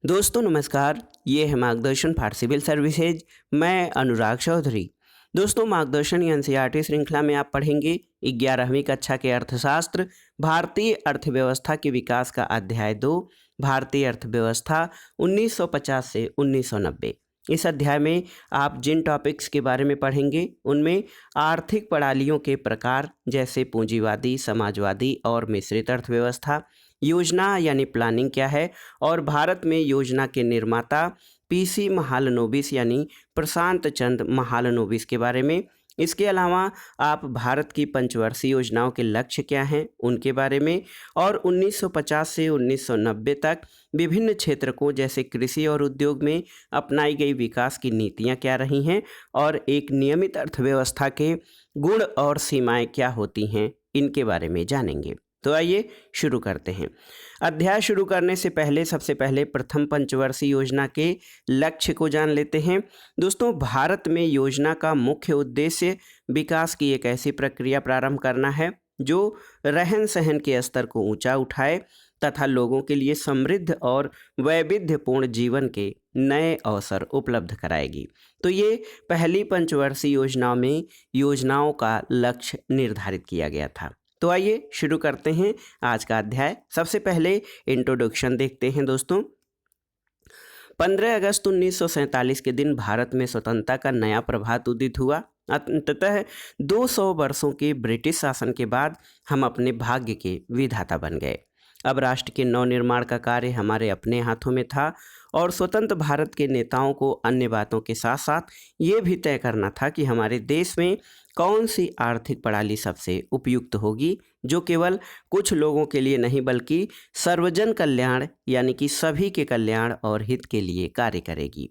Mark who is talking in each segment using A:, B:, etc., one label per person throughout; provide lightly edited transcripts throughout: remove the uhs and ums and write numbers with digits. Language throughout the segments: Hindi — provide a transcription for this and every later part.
A: दोस्तों नमस्कार, ये है मार्गदर्शन फॉर सिविल सर्विसेज। मैं अनुराग चौधरी। दोस्तों मार्गदर्शन एनसीईआरटी श्रृंखला में आप पढ़ेंगे 11वीं कक्षा के अर्थशास्त्र, भारतीय अर्थव्यवस्था के विकास का अध्याय 2, भारतीय अर्थव्यवस्था 1950 से 1990। इस अध्याय में आप जिन टॉपिक्स के बारे में पढ़ेंगे उनमें आर्थिक प्रणालियों के प्रकार जैसे पूंजीवादी, समाजवादी और मिश्रित अर्थव्यवस्था, योजना यानी प्लानिंग क्या है, और भारत में योजना के निर्माता पीसी महालनोबिस यानी प्रशांत चंद्र महालनोबिस के बारे में। इसके अलावा आप भारत की पंचवर्षीय योजनाओं के लक्ष्य क्या हैं उनके बारे में, और 1950 से 1990 तक विभिन्न क्षेत्रकों जैसे कृषि और उद्योग में अपनाई गई विकास की नीतियां क्या रही हैं, और एक नियमित अर्थव्यवस्था के गुण और सीमाएं क्या होती हैं, इनके बारे में जानेंगे। तो आइए शुरू करते हैं। अध्याय शुरू करने से पहले सबसे पहले प्रथम पंचवर्षीय योजना के लक्ष्य को जान लेते हैं। दोस्तों, भारत में योजना का मुख्य उद्देश्य विकास की एक ऐसी प्रक्रिया प्रारंभ करना है जो रहन सहन के स्तर को ऊंचा उठाए तथा लोगों के लिए समृद्ध और वैविध्यपूर्ण जीवन के नए अवसर उपलब्ध कराएगी। तो ये पहली पंचवर्षीय योजना में योजनाओं का लक्ष्य निर्धारित किया गया था। तो आइए शुरू करते हैं आज का अध्याय। सबसे पहले इंट्रोडक्शन देखते हैं दोस्तों। 15 अगस्त 1947 के दिन भारत में स्वतंत्रता का नया प्रभात उदित हुआ। अंततः 200 वर्षों के ब्रिटिश शासन के बाद हम अपने भाग्य के विधाता बन गए। अब राष्ट्र के नवनिर्माण का कार्य हमारे अपने हाथों में था और स्वतंत्र भारत के नेताओं को अन्य बातों के साथ साथ ये भी तय करना था कि हमारे देश में कौन सी आर्थिक प्रणाली सबसे उपयुक्त होगी, जो केवल कुछ लोगों के लिए नहीं बल्कि सर्वजन कल्याण यानी कि सभी के कल्याण और हित के लिए कार्य करेगी।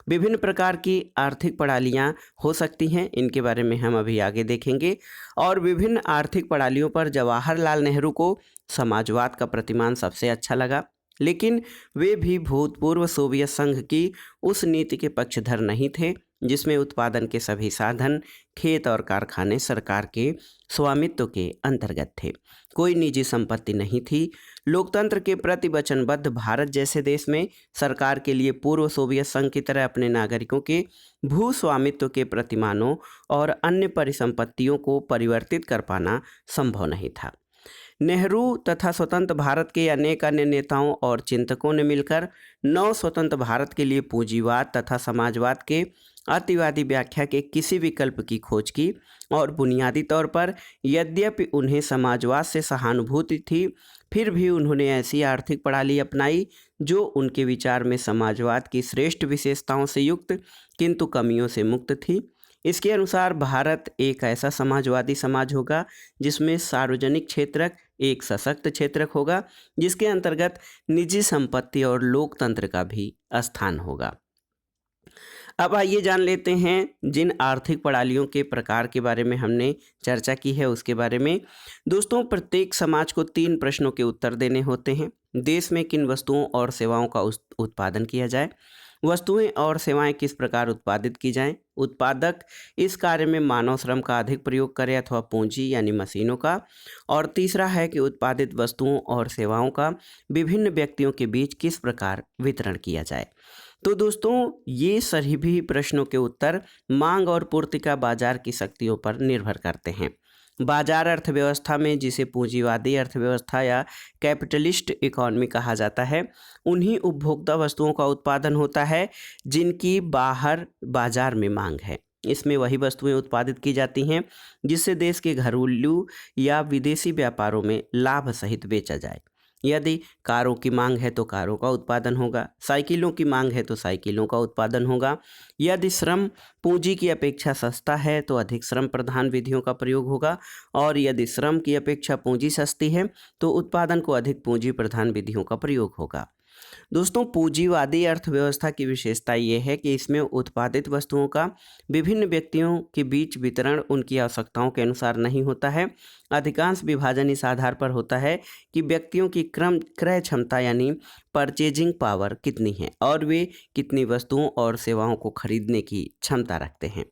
A: विभिन्न प्रकार की आर्थिक प्रणालियाँ हो सकती हैं, इनके बारे में हम अभी आगे देखेंगे। और विभिन्न आर्थिक प्रणालियों पर जवाहरलाल नेहरू को समाजवाद का प्रतिमान सबसे अच्छा लगा, लेकिन वे भी भूतपूर्व सोवियत संघ की उस नीति के पक्षधर नहीं थे जिसमें उत्पादन के सभी साधन, खेत और कारखाने सरकार के स्वामित्व के अंतर्गत थे। कोई निजी संपत्ति नहीं थी। लोकतंत्र के प्रति वचनबद्ध भारत जैसे देश में सरकार के लिए पूर्व सोवियत संघ की तरह अपने नागरिकों के भू स्वामित्व के प्रतिमानों और अन्य परिसंपत्तियों को परिवर्तित कर पाना संभव नहीं था। नेहरू तथा स्वतंत्र भारत के अनेक अन्य नेताओं और चिंतकों ने मिलकर नव स्वतंत्र भारत के लिए पूंजीवाद तथा समाजवाद के अतिवादी व्याख्या के किसी विकल्प की खोज की, और बुनियादी तौर पर यद्यपि उन्हें समाजवाद से सहानुभूति थी, फिर भी उन्होंने ऐसी आर्थिक प्रणाली अपनाई जो उनके विचार में समाजवाद की श्रेष्ठ विशेषताओं से युक्त किंतु कमियों से मुक्त थी। इसके अनुसार भारत एक ऐसा समाजवादी समाज होगा जिसमें सार्वजनिक क्षेत्रक एक सशक्त क्षेत्रक होगा, जिसके अंतर्गत निजी संपत्ति और लोकतंत्र का भी स्थान होगा। अब आइए जान लेते हैं जिन आर्थिक प्रणालियों के प्रकार के बारे में हमने चर्चा की है उसके बारे में। दोस्तों, प्रत्येक समाज को 3 प्रश्नों के उत्तर देने होते हैं। देश में किन वस्तुओं और सेवाओं का उत्पादन किया जाए, वस्तुएं और सेवाएं किस प्रकार उत्पादित की जाएं, उत्पादक इस कार्य में मानव श्रम का अधिक प्रयोग करे अथवा पूंजी यानी मशीनों का, और तीसरा है कि उत्पादित वस्तुओं और सेवाओं का विभिन्न व्यक्तियों के बीच किस प्रकार वितरण किया जाए। तो दोस्तों, ये सभी प्रश्नों के उत्तर मांग और पूर्ति का बाजार की शक्तियों पर निर्भर करते हैं। बाजार अर्थव्यवस्था में, जिसे पूंजीवादी अर्थव्यवस्था या कैपिटलिस्ट इकोनॉमी कहा जाता है, उन्हीं उपभोक्ता वस्तुओं का उत्पादन होता है जिनकी बाहर बाजार में मांग है। इसमें वही वस्तुएं उत्पादित की जाती हैं जिससे देश के घरेलू या विदेशी व्यापारों में लाभ सहित बेचा जाए। यदि कारों की मांग है तो कारों का उत्पादन होगा, साइकिलों की मांग है तो साइकिलों का उत्पादन होगा। यदि श्रम पूंजी की अपेक्षा सस्ता है तो अधिक श्रम प्रधान विधियों का प्रयोग होगा, और यदि श्रम की अपेक्षा पूंजी सस्ती है तो उत्पादन को अधिक पूंजी प्रधान विधियों का प्रयोग होगा। दोस्तों, पूंजीवादी अर्थव्यवस्था की विशेषता ये है कि इसमें उत्पादित वस्तुओं का विभिन्न व्यक्तियों के बीच वितरण उनकी आवश्यकताओं के अनुसार नहीं होता है। अधिकांश विभाजन इस आधार पर होता है कि व्यक्तियों की क्रय क्षमता यानी परचेजिंग पावर कितनी है और वे कितनी वस्तुओं और सेवाओं को खरीदने की क्षमता रखते हैं।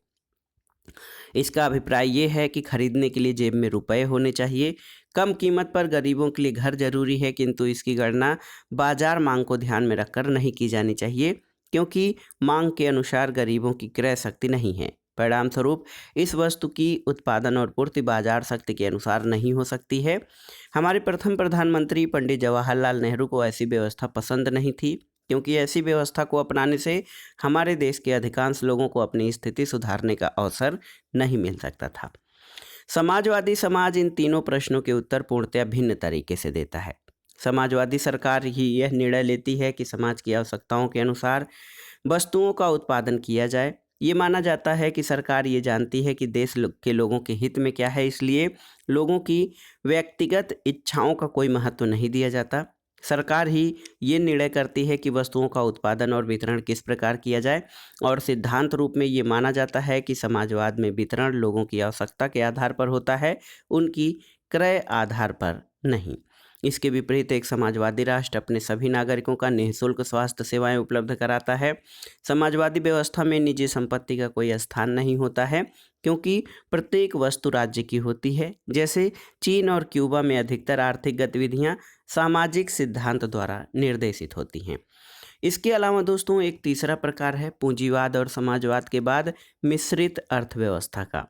A: इसका अभिप्राय ये है कि खरीदने के लिए जेब में रुपए होने चाहिए, कम कीमत पर गरीबों के लिए घर जरूरी है, किंतु इसकी गणना बाजार मांग को ध्यान में रखकर नहीं की जानी चाहिए, क्योंकि मांग के अनुसार गरीबों की क्रय शक्ति नहीं है। परिणाम स्वरूप इस वस्तु की उत्पादन और पूर्ति बाजार शक्ति के अनुसार नहीं हो सकती है। हमारे प्रथम प्रधानमंत्री पंडित जवाहरलाल नेहरू को ऐसी व्यवस्था पसंद नहीं थी, क्योंकि ऐसी व्यवस्था को अपनाने से हमारे देश के अधिकांश लोगों को अपनी स्थिति सुधारने का अवसर नहीं मिल सकता था। समाजवादी समाज इन तीनों प्रश्नों के उत्तर पूर्णतया भिन्न तरीके से देता है। समाजवादी सरकार ही यह निर्णय लेती है कि समाज की आवश्यकताओं के अनुसार वस्तुओं का उत्पादन किया जाए। ये माना जाता है कि सरकार ये जानती है कि के लोगों के हित में क्या है, इसलिए लोगों की व्यक्तिगत इच्छाओं का कोई महत्व नहीं दिया जाता। सरकार ही ये निर्णय करती है कि वस्तुओं का उत्पादन और वितरण किस प्रकार किया जाए, और सिद्धांत रूप में ये माना जाता है कि समाजवाद में वितरण लोगों की आवश्यकता के आधार पर होता है, उनकी क्रय आधार पर नहीं। इसके विपरीत एक समाजवादी राष्ट्र अपने सभी नागरिकों का निःशुल्क स्वास्थ्य सेवाएं उपलब्ध कराता है। समाजवादी व्यवस्था में निजी संपत्ति का कोई स्थान नहीं होता है, क्योंकि प्रत्येक वस्तु राज्य की होती है। जैसे चीन और क्यूबा में अधिकतर आर्थिक गतिविधियां सामाजिक सिद्धांत द्वारा निर्देशित होती हैं। इसके अलावा दोस्तों एक तीसरा प्रकार है पूंजीवाद और समाजवाद के बाद मिश्रित अर्थव्यवस्था का।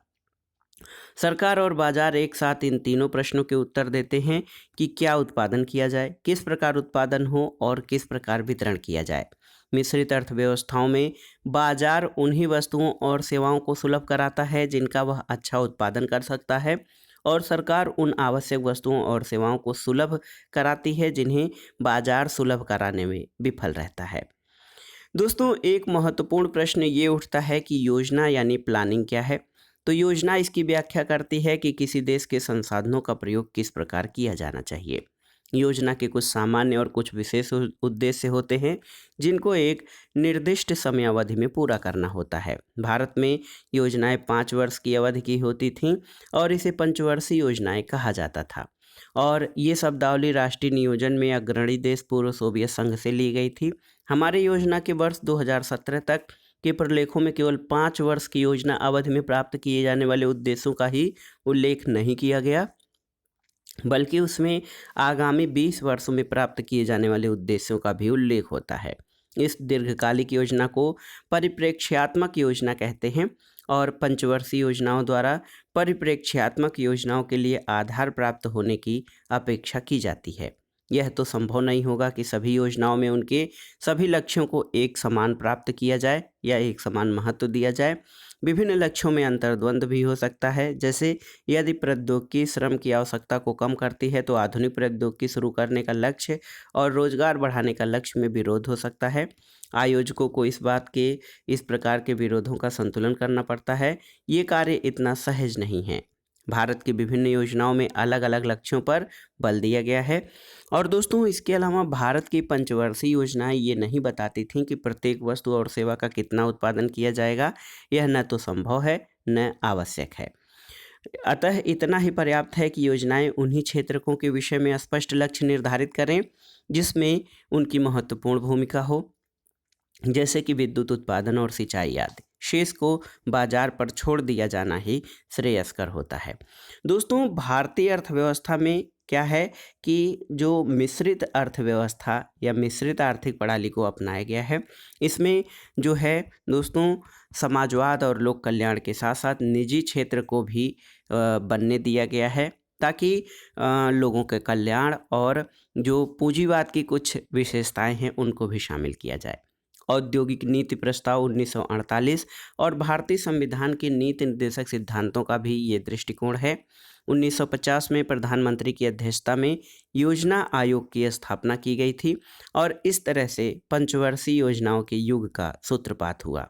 A: सरकार और बाजार एक साथ इन तीनों प्रश्नों के उत्तर देते हैं कि क्या उत्पादन किया जाए, किस प्रकार उत्पादन हो और किस प्रकार वितरण किया जाए। मिश्रित अर्थव्यवस्थाओं में बाजार उन्हीं वस्तुओं और सेवाओं को सुलभ कराता है जिनका वह अच्छा उत्पादन कर सकता है, और सरकार उन आवश्यक वस्तुओं और सेवाओं को सुलभ कराती है जिन्हें बाजार सुलभ कराने में विफल रहता है। दोस्तों एक महत्वपूर्ण प्रश्न ये उठता है कि योजना यानी प्लानिंग क्या है। तो योजना इसकी व्याख्या करती है कि किसी देश के संसाधनों का प्रयोग किस प्रकार किया जाना चाहिए। योजना के कुछ सामान्य और कुछ विशेष उद्देश्य होते हैं जिनको एक निर्दिष्ट समयावधि में पूरा करना होता है। भारत में योजनाएं 5 वर्ष की अवधि की होती थीं और इसे पंचवर्षीय योजनाएं कहा जाता था, और ये शब्दावली राष्ट्रीय नियोजन में अग्रणी देश पूर्व सोवियत संघ से ली गई थी। हमारी योजना के वर्ष 2017 तक के प्रलेखों में केवल 5 वर्ष की योजना अवधि में प्राप्त किए जाने वाले उद्देश्यों का ही उल्लेख नहीं किया गया, बल्कि उसमें आगामी 20 वर्षों में प्राप्त किए जाने वाले उद्देश्यों का भी उल्लेख होता है। इस दीर्घकालिक योजना को परिप्रेक्ष्यात्मक योजना कहते हैं, और पंचवर्षीय योजनाओं द्वारा परिप्रेक्ष्यात्मक योजनाओं के लिए आधार प्राप्त होने की अपेक्षा की जाती है। यह तो संभव नहीं होगा कि सभी योजनाओं में उनके सभी लक्ष्यों को एक समान प्राप्त किया जाए या एक समान महत्व दिया जाए। विभिन्न लक्ष्यों में अंतर्द्वंद भी हो सकता है। जैसे यदि प्रौद्योगिकी श्रम की आवश्यकता को कम करती है तो आधुनिक प्रौद्योगिकी शुरू करने का लक्ष्य और रोजगार बढ़ाने का लक्ष्य में विरोध हो सकता है। आयोजकों को इस प्रकार के विरोधों का संतुलन करना पड़ता है। ये कार्य इतना सहज नहीं है। भारत की विभिन्न योजनाओं में अलग अलग लक्ष्यों पर बल दिया गया है। और दोस्तों इसके अलावा भारत की पंचवर्षीय योजनाएं ये नहीं बताती थीं कि प्रत्येक वस्तु और सेवा का कितना उत्पादन किया जाएगा। यह न तो संभव है न आवश्यक है। अतः इतना ही पर्याप्त है कि योजनाएं उन्हीं क्षेत्रकों के विषय में स्पष्ट लक्ष्य निर्धारित करें जिसमें उनकी महत्वपूर्ण भूमिका हो, जैसे कि विद्युत उत्पादन और सिंचाई आदि। शेष को बाजार पर छोड़ दिया जाना ही श्रेयस्कर होता है। दोस्तों भारतीय अर्थव्यवस्था में क्या है कि जो मिश्रित अर्थव्यवस्था या मिश्रित आर्थिक प्रणाली को अपनाया गया है, इसमें जो है दोस्तों समाजवाद और लोक कल्याण के साथ साथ निजी क्षेत्र को भी बनने दिया गया है, ताकि लोगों के कल्याण और जो पूंजीवाद की कुछ विशेषताएं हैं उनको भी शामिल किया जाए। औद्योगिक नीति प्रस्ताव 1948 और भारतीय संविधान के नीति निर्देशक सिद्धांतों का भी ये दृष्टिकोण है। 1950 में प्रधानमंत्री की अध्यक्षता में योजना आयोग की स्थापना की गई थी और इस तरह से पंचवर्षीय योजनाओं के युग का सूत्रपात हुआ।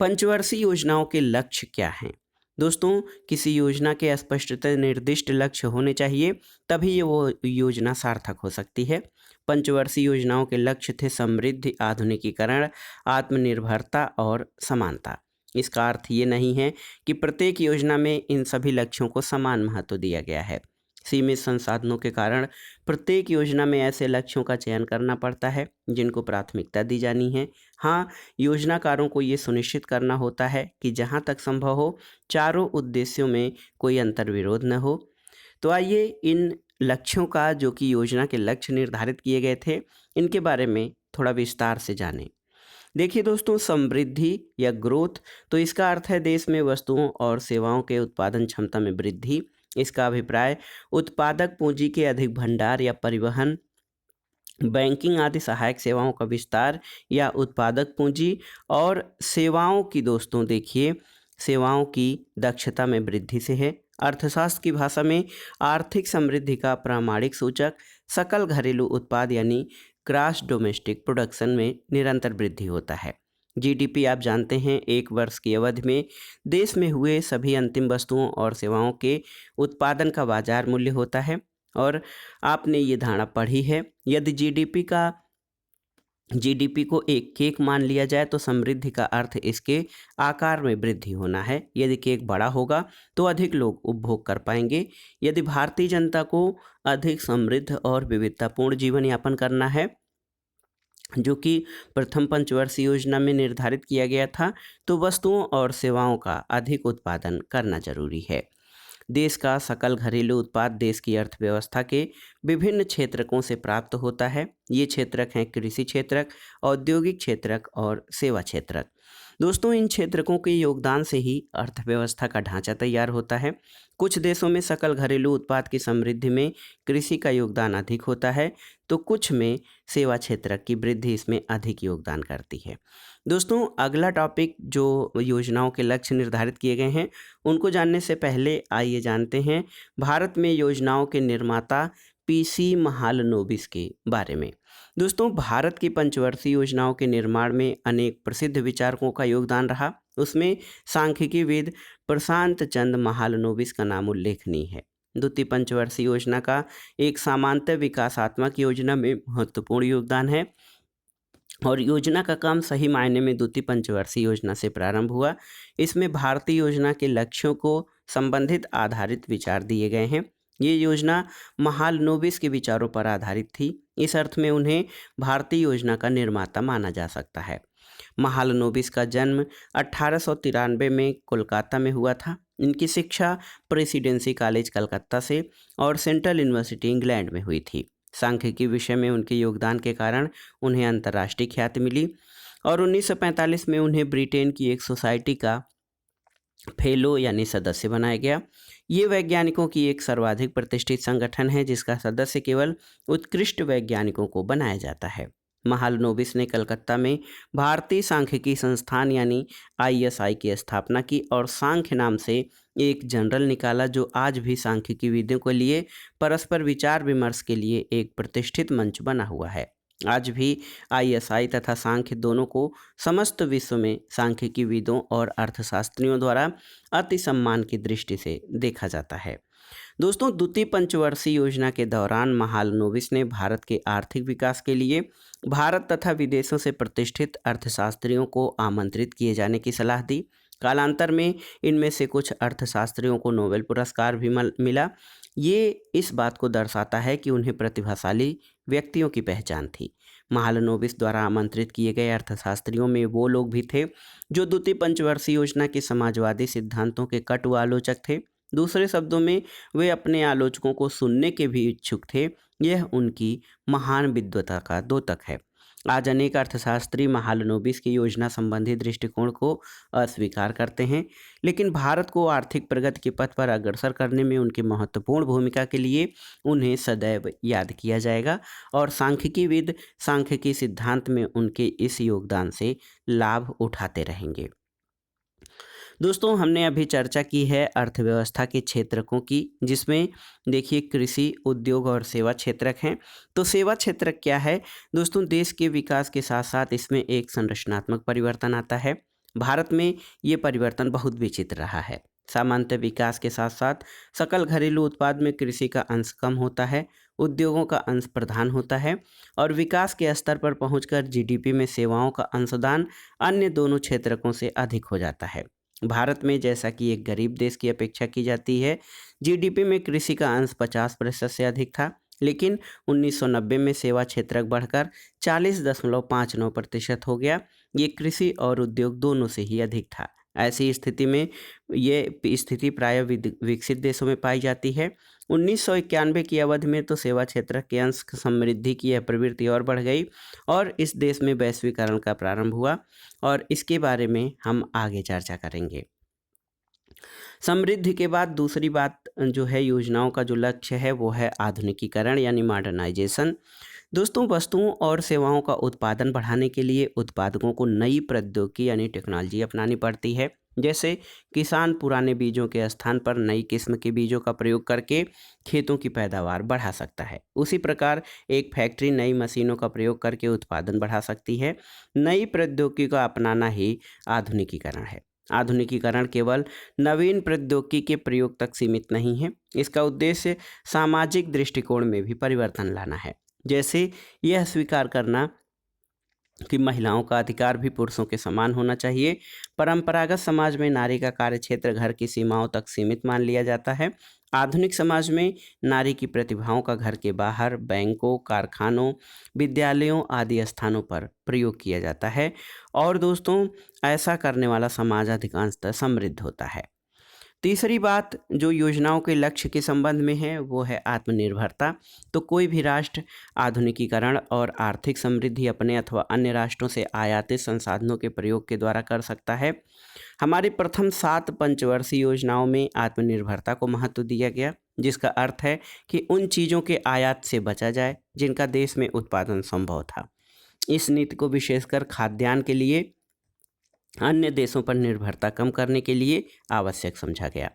A: पंचवर्षीय योजनाओं के लक्ष्य क्या हैं? दोस्तों किसी योजना के स्पष्टतः निर्दिष्ट लक्ष्य होने चाहिए, तभी ये वो योजना सार्थक हो सकती है। पंचवर्षीय योजनाओं के लक्ष्य थे समृद्धि, आधुनिकीकरण, आत्मनिर्भरता और समानता। इसका अर्थ ये नहीं है कि प्रत्येक योजना में इन सभी लक्ष्यों को समान महत्व दिया गया है। सीमित संसाधनों के कारण प्रत्येक योजना में ऐसे लक्ष्यों का चयन करना पड़ता है जिनको प्राथमिकता दी जानी है। हाँ, योजनाकारों को ये सुनिश्चित करना होता है कि जहाँ तक संभव हो चारों उद्देश्यों में कोई अंतर्विरोध न हो। तो आइए इन लक्ष्यों का, जो कि योजना के लक्ष्य निर्धारित किए गए थे, इनके बारे में थोड़ा विस्तार से जानें। देखिए दोस्तों, समृद्धि या ग्रोथ, तो इसका अर्थ है देश में वस्तुओं और सेवाओं के उत्पादन क्षमता में वृद्धि। इसका अभिप्राय उत्पादक पूंजी के अधिक भंडार या परिवहन, बैंकिंग आदि सहायक सेवाओं का विस्तार या उत्पादक पूंजी और सेवाओं की, दोस्तों देखिए, सेवाओं की दक्षता में वृद्धि से है। अर्थशास्त्र की भाषा में आर्थिक समृद्धि का प्रामाणिक सूचक सकल घरेलू उत्पाद यानी क्रॉस डोमेस्टिक प्रोडक्शन में निरंतर वृद्धि होता है। जीडीपी आप जानते हैं, एक वर्ष की अवधि में देश में हुए सभी अंतिम वस्तुओं और सेवाओं के उत्पादन का बाजार मूल्य होता है। और आपने ये धारणा पढ़ी है, यदि जीडीपी को एक केक मान लिया जाए तो समृद्धि का अर्थ इसके आकार में वृद्धि होना है। यदि केक बड़ा होगा तो अधिक लोग उपभोग कर पाएंगे। यदि भारतीय जनता को अधिक समृद्ध और विविधतापूर्ण जीवन यापन करना है, जो कि प्रथम पंचवर्षीय योजना में निर्धारित किया गया था, तो वस्तुओं और सेवाओं का अधिक उत्पादन करना जरूरी है। देश का सकल घरेलू उत्पाद देश की अर्थव्यवस्था के विभिन्न क्षेत्रकों से प्राप्त होता है। ये क्षेत्रक हैं कृषि क्षेत्रक, औद्योगिक क्षेत्रक और सेवा क्षेत्रक। दोस्तों, इन क्षेत्रकों के योगदान से ही अर्थव्यवस्था का ढांचा तैयार होता है। कुछ देशों में सकल घरेलू उत्पाद की समृद्धि में कृषि का योगदान अधिक होता है, तो कुछ में सेवा क्षेत्रक की वृद्धि इसमें अधिक योगदान करती है। दोस्तों, अगला टॉपिक, जो योजनाओं के लक्ष्य निर्धारित किए गए हैं, उनको जानने से पहले आइए जानते हैं भारत में योजनाओं के निर्माता पीसी महालनोबिस के बारे में। दोस्तों, भारत की पंचवर्षीय योजनाओं के निर्माण में अनेक प्रसिद्ध विचारकों का योगदान रहा। उसमें सांख्यिकीविद प्रशांत चंद्र महालनोबिस का नाम उल्लेखनीय है। द्वितीय पंचवर्षीय योजना का एक सामान्य विकासात्मक योजना में महत्वपूर्ण योगदान है और योजना का काम सही मायने में द्वितीय पंचवर्षीय योजना से प्रारंभ हुआ। इसमें भारतीय योजना के लक्ष्यों को संबंधित आधारित विचार दिए गए हैं। ये योजना महालनोबिस के विचारों पर आधारित थी। इस अर्थ में उन्हें भारतीय योजना का निर्माता माना जा सकता है। महालनोबिस का जन्म 1893 में कोलकाता में हुआ था। इनकी शिक्षा प्रेसिडेंसी कॉलेज कलकत्ता से और सेंट्रल यूनिवर्सिटी इंग्लैंड में हुई थी। सांख्यिकी विषय में उनके योगदान के कारण उन्हें अंतर्राष्ट्रीय ख्याति मिली और 1945 में उन्हें ब्रिटेन की एक सोसाइटी का फेलो यानी सदस्य बनाया गया। ये वैज्ञानिकों की एक सर्वाधिक प्रतिष्ठित संगठन है जिसका सदस्य केवल उत्कृष्ट वैज्ञानिकों को बनाया जाता है। महालनोबिस ने कलकत्ता में भारतीय सांख्यिकी संस्थान यानी आईएसआई की स्थापना की और सांख्य नाम से एक जर्नल निकाला, जो आज भी सांख्यिकी विदों के लिए परस्पर विचार विमर्श के लिए एक प्रतिष्ठित मंच बना हुआ है। आज भी आईएसआई तथा सांख्य दोनों को समस्त विश्व में सांख्यिकी विदों और अर्थशास्त्रियों द्वारा अति सम्मान की दृष्टि से देखा जाता है। दोस्तों, द्वितीय पंचवर्षीय योजना के दौरान महालनोबिस ने भारत के आर्थिक विकास के लिए भारत तथा विदेशों से प्रतिष्ठित अर्थशास्त्रियों को आमंत्रित किए जाने की सलाह दी। कालांतर में इनमें से कुछ अर्थशास्त्रियों को नोबेल पुरस्कार भी मिला। ये इस बात को दर्शाता है कि उन्हें प्रतिभाशाली व्यक्तियों की पहचान थी। महालनोबिस द्वारा आमंत्रित किए गए अर्थशास्त्रियों में वो लोग भी थे जो द्वितीय पंचवर्षीय योजना के समाजवादी सिद्धांतों के कटु आलोचक थे। दूसरे शब्दों में, वे अपने आलोचकों को सुनने के भी इच्छुक थे। यह उनकी महान विद्वता का द्योतक है। आज अनेक अर्थशास्त्री महालनोबिस की योजना संबंधी दृष्टिकोण को अस्वीकार करते हैं, लेकिन भारत को आर्थिक प्रगति के पथ पर अग्रसर करने में उनकी महत्वपूर्ण भूमिका के लिए उन्हें सदैव याद किया जाएगा और सांख्यिकीविद सांख्यिकी सिद्धांत में उनके इस योगदान से लाभ उठाते रहेंगे। दोस्तों, हमने अभी चर्चा की है अर्थव्यवस्था के क्षेत्रकों की, जिसमें देखिए कृषि, उद्योग और सेवा क्षेत्रक हैं। तो सेवा क्षेत्रक क्या है? दोस्तों, देश के विकास के साथ साथ इसमें एक संरचनात्मक परिवर्तन आता है। भारत में ये परिवर्तन बहुत विचित्र रहा है। सामान्य विकास के साथ साथ सकल घरेलू उत्पाद में कृषि का अंश कम होता है, उद्योगों का अंश प्रधान होता है और विकास के स्तर पर पहुंचकर जीडीपी में सेवाओं का अंशदान अन्य दोनों क्षेत्रकों से अधिक हो जाता है। भारत में, जैसा कि एक गरीब देश की अपेक्षा की जाती है, जीडीपी में कृषि का अंश 50% से अधिक था, लेकिन 1990 में सेवा क्षेत्रक बढ़कर 40.59% हो गया। ये कृषि और उद्योग दोनों से ही अधिक था। ऐसी स्थिति में ये स्थिति प्रायः विकसित देशों में पाई जाती है। 1991 की अवधि में तो सेवा क्षेत्र के अंश समृद्धि की यह प्रवृत्ति और बढ़ गई और इस देश में वैश्वीकरण का प्रारंभ हुआ और इसके बारे में हम आगे चर्चा करेंगे। समृद्धि के बाद दूसरी बात जो है योजनाओं का जो लक्ष्य है वो है आधुनिकीकरण यानी मॉडर्नाइजेशन। दोस्तों, वस्तुओं और सेवाओं का उत्पादन बढ़ाने के लिए उत्पादकों को नई प्रौद्योगिकी यानी टेक्नोलॉजी अपनानी पड़ती है। जैसे किसान पुराने बीजों के स्थान पर नई किस्म के बीजों का प्रयोग करके खेतों की पैदावार बढ़ा सकता है। उसी प्रकार एक फैक्ट्री नई मशीनों का प्रयोग करके उत्पादन बढ़ा सकती है। नई प्रौद्योगिकी का अपनाना ही आधुनिकीकरण है। आधुनिकीकरण केवल नवीन प्रौद्योगिकी के प्रयोग तक सीमित नहीं है, इसका उद्देश्य सामाजिक दृष्टिकोण में भी परिवर्तन लाना है। जैसे यह स्वीकार करना कि महिलाओं का अधिकार भी पुरुषों के समान होना चाहिए। परंपरागत समाज में नारी का कार्य क्षेत्र घर की सीमाओं तक सीमित मान लिया जाता है। आधुनिक समाज में नारी की प्रतिभाओं का घर के बाहर, बैंकों, कारखानों, विद्यालयों आदि स्थानों पर प्रयोग किया जाता है और दोस्तों, ऐसा करने वाला समाज अधिकांशतः समृद्ध होता है। तीसरी बात जो योजनाओं के लक्ष्य के संबंध में है वो है आत्मनिर्भरता। तो कोई भी राष्ट्र आधुनिकीकरण और आर्थिक समृद्धि अपने अथवा अन्य राष्ट्रों से आयातित संसाधनों के प्रयोग के द्वारा कर सकता है। हमारी प्रथम 7 पंचवर्षीय योजनाओं में आत्मनिर्भरता को महत्व दिया गया, जिसका अर्थ है कि उन चीज़ों के आयात से बचा जाए जिनका देश में उत्पादन संभव था। इस नीति को विशेषकर खाद्यान्न के लिए अन्य देशों पर निर्भरता कम करने के लिए आवश्यक समझा गया।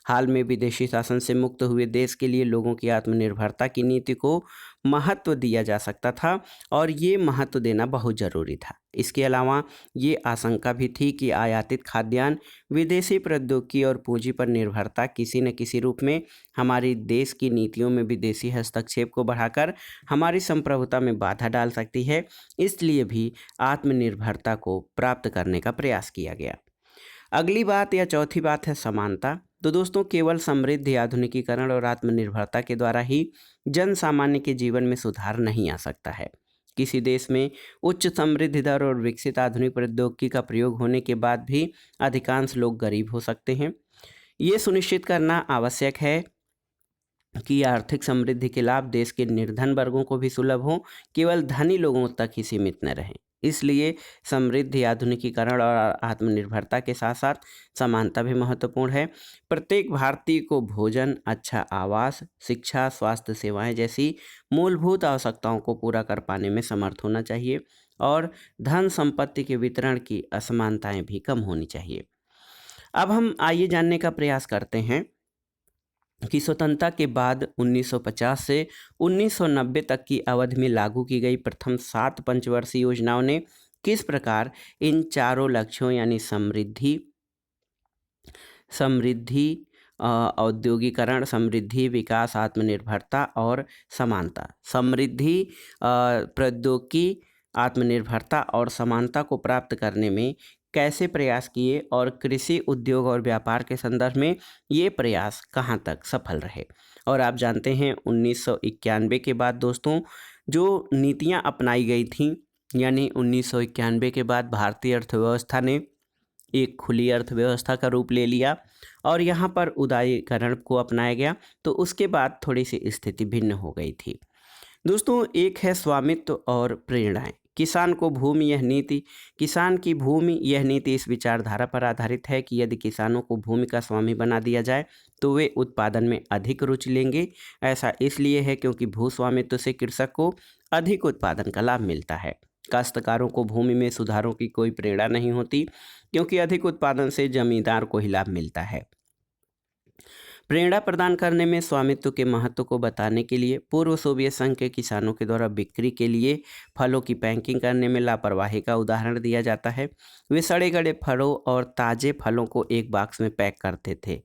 A: हाल में विदेशी शासन से मुक्त हुए देश के लिए लोगों की आत्मनिर्भरता की नीति को महत्व दिया जा सकता था और ये महत्व देना बहुत ज़रूरी था। इसके अलावा ये आशंका भी थी कि आयातित खाद्यान्न, विदेशी प्रौद्योगिकी और पूंजी पर निर्भरता किसी न किसी रूप में हमारी देश की नीतियों में विदेशी हस्तक्षेप को बढ़ाकर हमारी संप्रभुता में बाधा डाल सकती है। इसलिए भी आत्मनिर्भरता को प्राप्त करने का प्रयास किया गया। अगली बात या चौथी बात है समानता। तो दोस्तों, केवल समृद्धि, आधुनिकीकरण और आत्मनिर्भरता के द्वारा ही जन सामान्य के जीवन में सुधार नहीं आ सकता है। किसी देश में उच्च समृद्धि दर और विकसित आधुनिक प्रौद्योगिकी का प्रयोग होने के बाद भी अधिकांश लोग गरीब हो सकते हैं। ये सुनिश्चित करना आवश्यक है कि आर्थिक समृद्धि के लाभ देश के निर्धन वर्गों को भी सुलभ हों, केवल धनी लोगों तक ही सीमित न रहें। इसलिए समृद्धि, आधुनिकीकरण और आत्मनिर्भरता के साथ साथ समानता भी महत्वपूर्ण है। प्रत्येक भारतीय को भोजन, अच्छा आवास, शिक्षा, स्वास्थ्य सेवाएं जैसी मूलभूत आवश्यकताओं को पूरा कर पाने में समर्थ होना चाहिए और धन संपत्ति के वितरण की असमानताएं भी कम होनी चाहिए। अब हम आइए जानने का प्रयास करते हैं कि स्वतंत्रता के बाद 1950 से 1990 तक की अवधि में लागू की गई प्रथम 7 पंचवर्षीय योजनाओं ने किस प्रकार इन चारों लक्ष्यों यानी समृद्धि, औद्योगिकरण, समृद्धि, विकास, आत्मनिर्भरता और समानता, समृद्धि, प्रौद्योगिकी, आत्मनिर्भरता और समानता को प्राप्त करने में कैसे प्रयास किए और कृषि, उद्योग और व्यापार के संदर्भ में ये प्रयास कहाँ तक सफल रहे। और आप जानते हैं 1991 के बाद दोस्तों जो नीतियाँ अपनाई गई थीं, यानी 1991 के बाद भारतीय अर्थव्यवस्था ने एक खुली अर्थव्यवस्था का रूप ले लिया और यहाँ पर उदारीकरण को अपनाया गया, तो उसके बाद थोड़ी सी स्थिति भिन्न हो गई थी। दोस्तों, एक है स्वामित्व और प्रेरणाएं। किसान की भूमि यह नीति इस विचारधारा पर आधारित है कि यदि किसानों को भूमि का स्वामी बना दिया जाए तो वे उत्पादन में अधिक रुचि लेंगे। ऐसा इसलिए है क्योंकि भू स्वामित्व से कृषक को अधिक उत्पादन का लाभ मिलता है। काश्तकारों को भूमि में सुधारों की कोई प्रेरणा नहीं होती क्योंकि अधिक उत्पादन से जमींदार को ही लाभ मिलता है। प्रेरणा प्रदान करने में स्वामित्व के महत्व को बताने के लिए पूर्व सोवियत संघ के किसानों के द्वारा बिक्री के लिए फलों की पैकिंग करने में लापरवाही का उदाहरण दिया जाता है। वे सड़े गले फलों और ताज़े फलों को एक बॉक्स में पैक करते थे।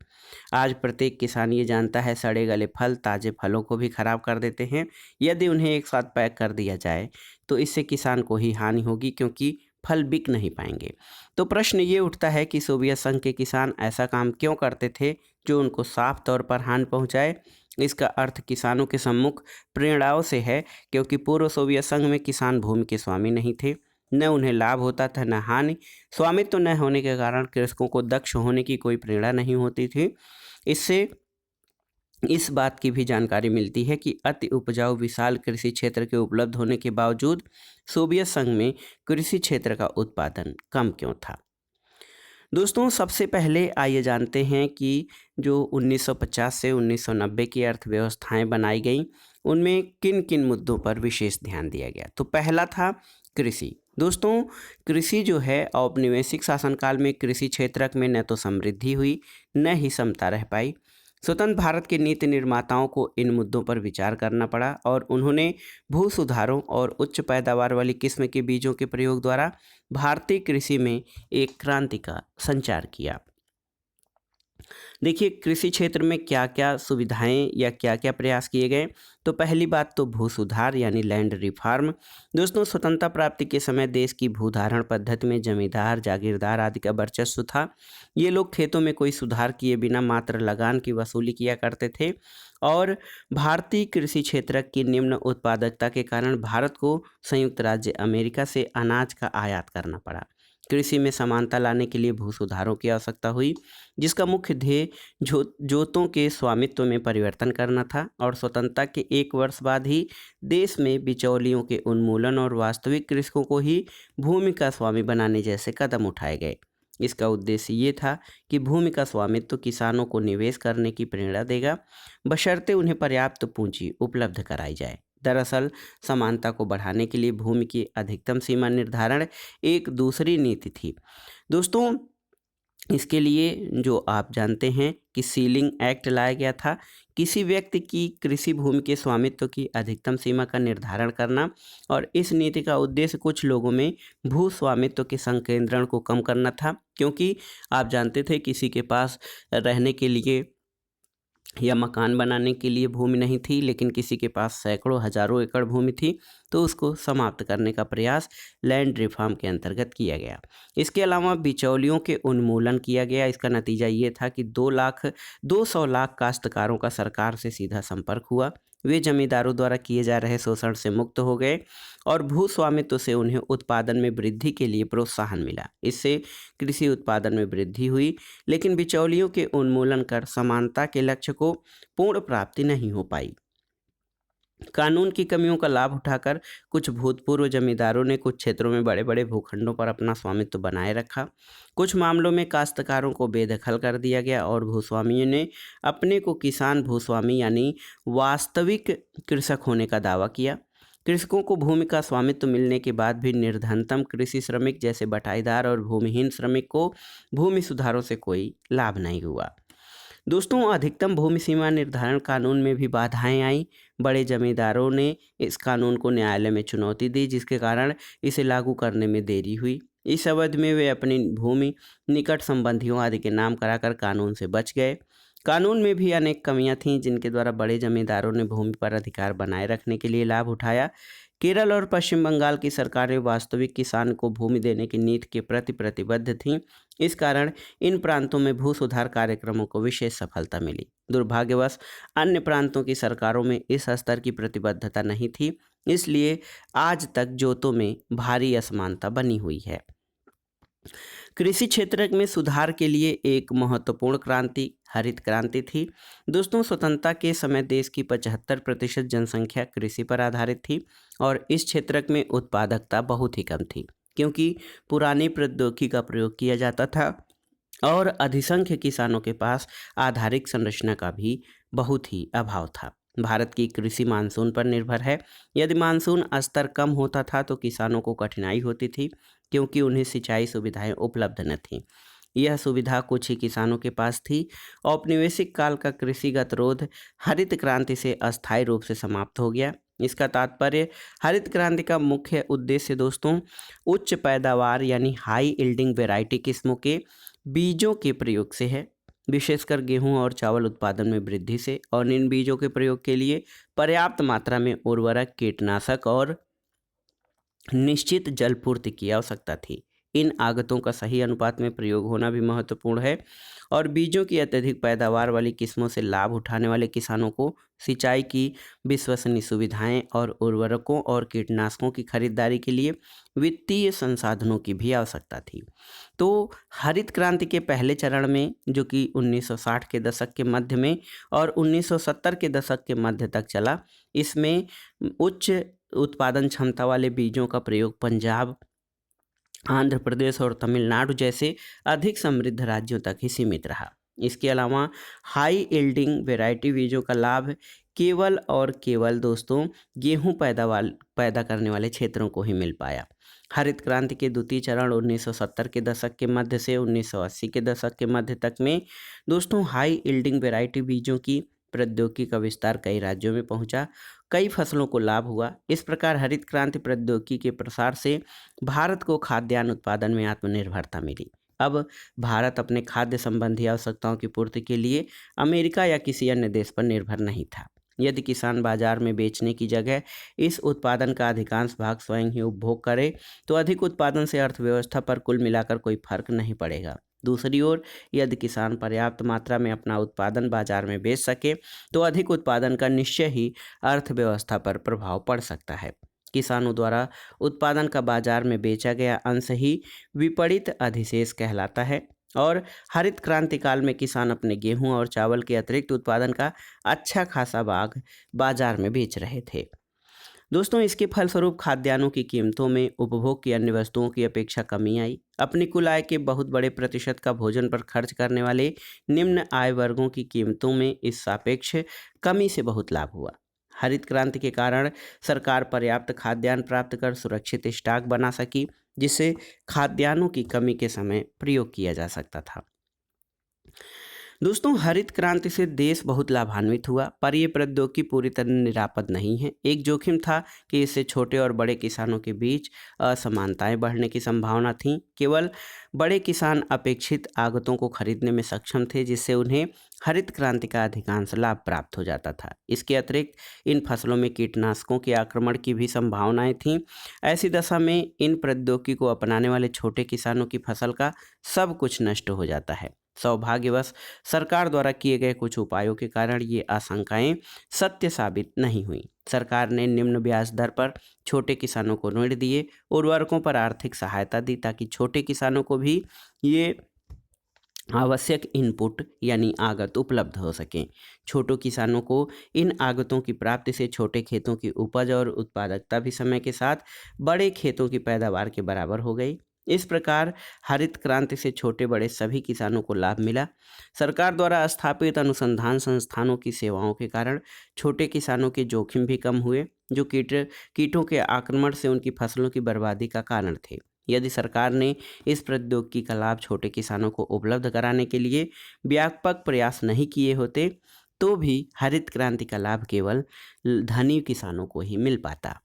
A: आज प्रत्येक किसान ये जानता है सड़े गले फल ताज़े फलों को भी खराब कर देते हैं। यदि उन्हें एक साथ पैक कर दिया जाए तो इससे किसान को ही हानि होगी क्योंकि फल बिक नहीं पाएंगे। तो प्रश्न ये उठता है कि सोवियत संघ के किसान ऐसा काम क्यों करते थे जो उनको साफ तौर पर हानि पहुंचाए। इसका अर्थ किसानों के सम्मुख प्रेरणाओं से है क्योंकि पूर्व सोवियत संघ में किसान भूमि के स्वामी नहीं थे, न उन्हें लाभ होता था न हानि। स्वामित्व न होने के कारण कृषकों को दक्ष होने की कोई प्रेरणा नहीं होती थी। इससे इस बात की भी जानकारी मिलती है कि अति उपजाऊ विशाल कृषि क्षेत्र के उपलब्ध होने के बावजूद सोवियत संघ में कृषि क्षेत्र का उत्पादन कम क्यों था। दोस्तों, सबसे पहले आइए जानते हैं कि जो 1950 से 1990 की अर्थव्यवस्थाएं बनाई गईं, उनमें किन किन मुद्दों पर विशेष ध्यान दिया गया। तो पहला था कृषि। दोस्तों, कृषि जो है औपनिवेशिक शासनकाल में कृषि क्षेत्र में न तो समृद्धि हुई, न ही समता रह पाई। स्वतंत्र भारत के नीति निर्माताओं को इन मुद्दों पर विचार करना पड़ा और उन्होंने भू सुधारों और उच्च पैदावार वाली किस्म के बीजों के प्रयोग द्वारा भारतीय कृषि में एक क्रांति का संचार किया। देखिए, कृषि क्षेत्र में क्या क्या सुविधाएं या क्या क्या प्रयास किए गए। तो पहली बात तो भू सुधार यानी लैंड रिफॉर्म। दोस्तों, स्वतंत्रता प्राप्ति के समय देश की भूधारण पद्धति में जमींदार, जागीरदार आदि का वर्चस्व था। ये लोग खेतों में कोई सुधार किए बिना मात्र लगान की वसूली किया करते थे और भारतीय कृषि क्षेत्र की निम्न उत्पादकता के कारण भारत को संयुक्त राज्य अमेरिका से अनाज का आयात करना पड़ा। कृषि में समानता लाने के लिए भू सुधारों की आवश्यकता हुई, जिसका मुख्य ध्येय जोतों के स्वामित्व में परिवर्तन करना था और स्वतंत्रता के 1 वर्ष बाद ही देश में बिचौलियों के उन्मूलन और वास्तविक कृषकों को ही भूमि का स्वामी बनाने जैसे कदम उठाए गए। इसका उद्देश्य ये था कि भूमि का स्वामित्व किसानों को निवेश करने की प्रेरणा देगा, बशर्ते उन्हें पर्याप्त पूंजी उपलब्ध कराई जाए। दरअसल समानता को बढ़ाने के लिए भूमि की अधिकतम सीमा निर्धारण एक दूसरी नीति थी। दोस्तों, इसके लिए जो आप जानते हैं कि सीलिंग एक्ट लाया गया था, किसी व्यक्ति की कृषि भूमि के स्वामित्व की अधिकतम सीमा का निर्धारण करना, और इस नीति का उद्देश्य कुछ लोगों में भू स्वामित्व के संकेंद्रण को कम करना था, क्योंकि आप जानते थे किसी के पास रहने के लिए या मकान बनाने के लिए भूमि नहीं थी, लेकिन किसी के पास सैकड़ों हजारों एकड़ भूमि थी, तो उसको समाप्त करने का प्रयास लैंड रिफॉर्म के अंतर्गत किया गया। इसके अलावा बिचौलियों के उन्मूलन किया गया। इसका नतीजा ये था कि 200 लाख काश्तकारों का सरकार से सीधा संपर्क हुआ। वे जमींदारों द्वारा किए जा रहे शोषण से मुक्त हो गए और भू स्वामित्व से उन्हें उत्पादन में वृद्धि के लिए प्रोत्साहन मिला। इससे कृषि उत्पादन में वृद्धि हुई, लेकिन बिचौलियों के उन्मूलन कर समानता के लक्ष्य को पूर्ण प्राप्ति नहीं हो पाई। कानून की कमियों का लाभ उठाकर कुछ भूतपूर्व जमींदारों ने कुछ क्षेत्रों में बड़े बड़े भूखंडों पर अपना स्वामित्व बनाए रखा। कुछ मामलों में काश्तकारों को बेदखल कर दिया गया और भूस्वामियों ने अपने को किसान भूस्वामी यानी वास्तविक कृषक होने का दावा किया। कृषकों को भूमि का स्वामित्व मिलने के बाद भी निर्धनतम कृषि श्रमिक जैसे बटाईदार और भूमिहीन श्रमिक को भूमि सुधारों से कोई लाभ नहीं हुआ। दोस्तों, अधिकतम भूमि सीमा निर्धारण कानून में भी बाधाएं आईं। बड़े जमींदारों ने इस कानून को न्यायालय में चुनौती दी, जिसके कारण इसे लागू करने में देरी हुई। इस अवधि में वे अपनी भूमि निकट संबंधियों आदि के नाम कराकर कानून से बच गए। कानून में भी अनेक कमियां थीं, जिनके द्वारा बड़े जमींदारों ने भूमि पर अधिकार बनाए रखने के लिए लाभ उठाया। केरल और पश्चिम बंगाल की सरकारें वास्तविक किसान को भूमि देने की नीति के प्रति प्रतिबद्ध थीं। इस कारण इन प्रांतों में भू सुधार कार्यक्रमों को विशेष सफलता मिली। दुर्भाग्यवश अन्य प्रांतों की सरकारों में इस स्तर की प्रतिबद्धता नहीं थी, इसलिए आज तक जोतों में भारी असमानता बनी हुई है। कृषि क्षेत्र में सुधार के लिए एक महत्वपूर्ण क्रांति हरित क्रांति थी। दोस्तों, स्वतंत्रता के समय देश की 75% जनसंख्या कृषि पर आधारित थी और इस क्षेत्र में उत्पादकता बहुत ही कम थी, क्योंकि पुरानी प्रौद्योगिकी का प्रयोग किया जाता था और अधिसंख्य किसानों के पास आधारिक संरचना का भी बहुत ही अभाव था। भारत की कृषि मानसून पर निर्भर है। यदि मानसून स्तर कम होता था तो किसानों को कठिनाई होती थी, क्योंकि उन्हें सिंचाई सुविधाएं उपलब्ध न थीं। यह सुविधा कुछ ही किसानों के पास थी। औपनिवेशिक काल का कृषि गतिरोध हरित क्रांति से अस्थायी रूप से समाप्त हो गया। इसका तात्पर्य हरित क्रांति का मुख्य उद्देश्य दोस्तों उच्च पैदावार यानी हाई यील्डिंग वैरायटी किस्मों के बीजों के प्रयोग से है, विशेषकर गेहूं और चावल उत्पादन में वृद्धि से, और इन बीजों के प्रयोग के लिए पर्याप्त मात्रा में उर्वरक, कीटनाशक और निश्चित जलपूर्ति की आवश्यकता थी। इन आगतों का सही अनुपात में प्रयोग होना भी महत्वपूर्ण है और बीजों की अत्यधिक पैदावार वाली किस्मों से लाभ उठाने वाले किसानों को सिंचाई की विश्वसनीय सुविधाएं और उर्वरकों और कीटनाशकों की खरीदारी के लिए वित्तीय संसाधनों की भी आवश्यकता थी। तो हरित क्रांति के पहले चरण में, जो कि 1960 के दशक के मध्य में और 1970 के दशक के मध्य तक चला, इसमें उच्च उत्पादन क्षमता वाले बीजों का प्रयोग पंजाब, आंध्र प्रदेश और तमिलनाडु जैसे अधिक समृद्ध राज्यों तक ही सीमित रहा। इसके अलावा हाई यील्डिंग वैरायटी बीजों का लाभ केवल और केवल दोस्तों गेहूं पैदा करने वाले क्षेत्रों को ही मिल पाया। हरित क्रांति के द्वितीय चरण 1970 के दशक के मध्य से 1980 के दशक के मध्य तक में दोस्तों हाई यील्डिंग वैरायटी बीजों की प्रौद्योगिकी का विस्तार कई राज्यों में पहुंचा, कई फसलों को लाभ हुआ। इस प्रकार हरित क्रांति प्रौद्योगिकी के प्रसार से भारत को खाद्यान्न उत्पादन में आत्मनिर्भरता मिली। अब भारत अपने खाद्य संबंधी आवश्यकताओं की पूर्ति के लिए अमेरिका या किसी अन्य देश पर निर्भर नहीं था। यदि किसान बाजार में बेचने की जगह इस उत्पादन का अधिकांश भाग स्वयं ही उपभोग करे तो अधिक उत्पादन से अर्थव्यवस्था पर कुल मिलाकर कोई फर्क नहीं पड़ेगा। दूसरी ओर यदि किसान पर्याप्त मात्रा में अपना उत्पादन बाजार में बेच सके तो अधिक उत्पादन का निश्चय ही अर्थव्यवस्था पर प्रभाव पड़ सकता है। किसानों द्वारा उत्पादन का बाजार में बेचा गया अंश ही विपणित अधिशेष कहलाता है और हरित क्रांति काल में किसान अपने गेहूं और चावल के अतिरिक्त उत्पादन का अच्छा खासा भाग बाजार में बेच रहे थे। दोस्तों, इसके फलस्वरूप खाद्यान्नों की कीमतों में उपभोग की अन्य वस्तुओं की अपेक्षा कमी आई। अपनी कुल आय के बहुत बड़े प्रतिशत का भोजन पर खर्च करने वाले निम्न आय वर्गों की कीमतों में इस सापेक्ष कमी से बहुत लाभ हुआ। हरित क्रांति के कारण सरकार पर्याप्त खाद्यान्न प्राप्त कर सुरक्षित स्टॉक बना सकी, जिससे खाद्यान्नों की कमी के समय प्रयोग किया जा सकता था। दोस्तों, हरित क्रांति से देश बहुत लाभान्वित हुआ, पर यह प्रौद्योगिकी पूरी तरह निरापद नहीं है। एक जोखिम था कि इससे छोटे और बड़े किसानों के बीच असमानताएं बढ़ने की संभावना थी। केवल बड़े किसान अपेक्षित आगतों को खरीदने में सक्षम थे, जिससे उन्हें हरित क्रांति का अधिकांश लाभ प्राप्त हो जाता था। इसके अतिरिक्त इन फसलों में कीटनाशकों के आक्रमण की भी संभावनाएं थीं। ऐसी दशा में इन प्रौद्योगिकी को अपनाने वाले छोटे किसानों की फसल का सब कुछ नष्ट हो जाता है। सौभाग्यवश सरकार द्वारा किए गए कुछ उपायों के कारण ये आशंकाएं सत्य साबित नहीं हुई। सरकार ने निम्न ब्याज दर पर छोटे किसानों को ऋण दिए, उर्वरकों पर आर्थिक सहायता दी ताकि छोटे किसानों को भी ये आवश्यक इनपुट यानी आगत उपलब्ध हो सकें। छोटे किसानों को इन आगतों की प्राप्ति से छोटे खेतों की उपज और उत्पादकता भी समय के साथ बड़े खेतों की पैदावार के बराबर हो गई। इस प्रकार हरित क्रांति से छोटे बड़े सभी किसानों को लाभ मिला। सरकार द्वारा स्थापित अनुसंधान संस्थानों की सेवाओं के कारण छोटे किसानों के जोखिम भी कम हुए, जो कीटों के आक्रमण से उनकी फसलों की बर्बादी का कारण थे। यदि सरकार ने इस प्रौद्योगिकी का लाभ छोटे किसानों को उपलब्ध कराने के लिए व्यापक प्रयास नहीं किए होते तो भी हरित क्रांति का लाभ केवल धनी किसानों को ही मिल पाता।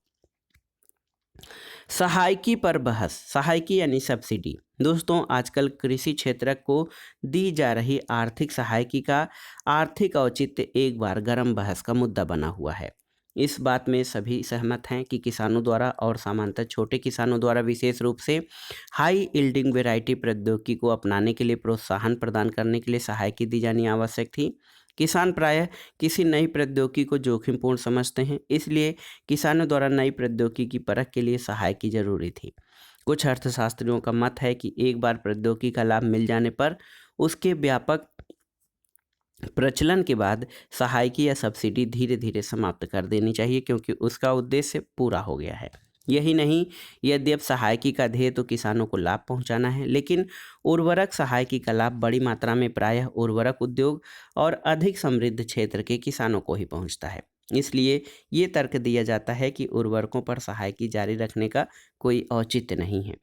A: सहायकी पर बहस। सहायकी यानी सब्सिडी। दोस्तों, आजकल कृषि क्षेत्र को दी जा रही आर्थिक सहायकी का आर्थिक औचित्य एक बार गर्म बहस का मुद्दा बना हुआ है। इस बात में सभी सहमत हैं कि किसानों द्वारा और सामान्यतः छोटे किसानों द्वारा विशेष रूप से हाई यील्डिंग वैरायटी प्रौद्योगिकी को अपनाने के लिए प्रोत्साहन प्रदान करने के लिए सहायकी दी जानी आवश्यक थी। किसान प्रायः किसी नई प्रौद्योगिकी को जोखिमपूर्ण समझते हैं, इसलिए किसानों द्वारा नई प्रौद्योगिकी की परख के लिए सहायकी जरूरी थी। कुछ अर्थशास्त्रियों का मत है कि एक बार प्रौद्योगिकी का लाभ मिल जाने पर उसके व्यापक प्रचलन के बाद सहायकी या सब्सिडी धीरे धीरे समाप्त कर देनी चाहिए, क्योंकि उसका उद्देश्य पूरा हो गया है। यही नहीं, यद्यप सहायकी का ध्येय तो किसानों को लाभ पहुंचाना है, लेकिन उर्वरक सहायकी का लाभ बड़ी मात्रा में प्रायः उर्वरक उद्योग और अधिक समृद्ध क्षेत्र के किसानों को ही पहुंचता है। इसलिए ये तर्क दिया जाता है कि उर्वरकों पर सहायकी जारी रखने का कोई औचित्य नहीं है।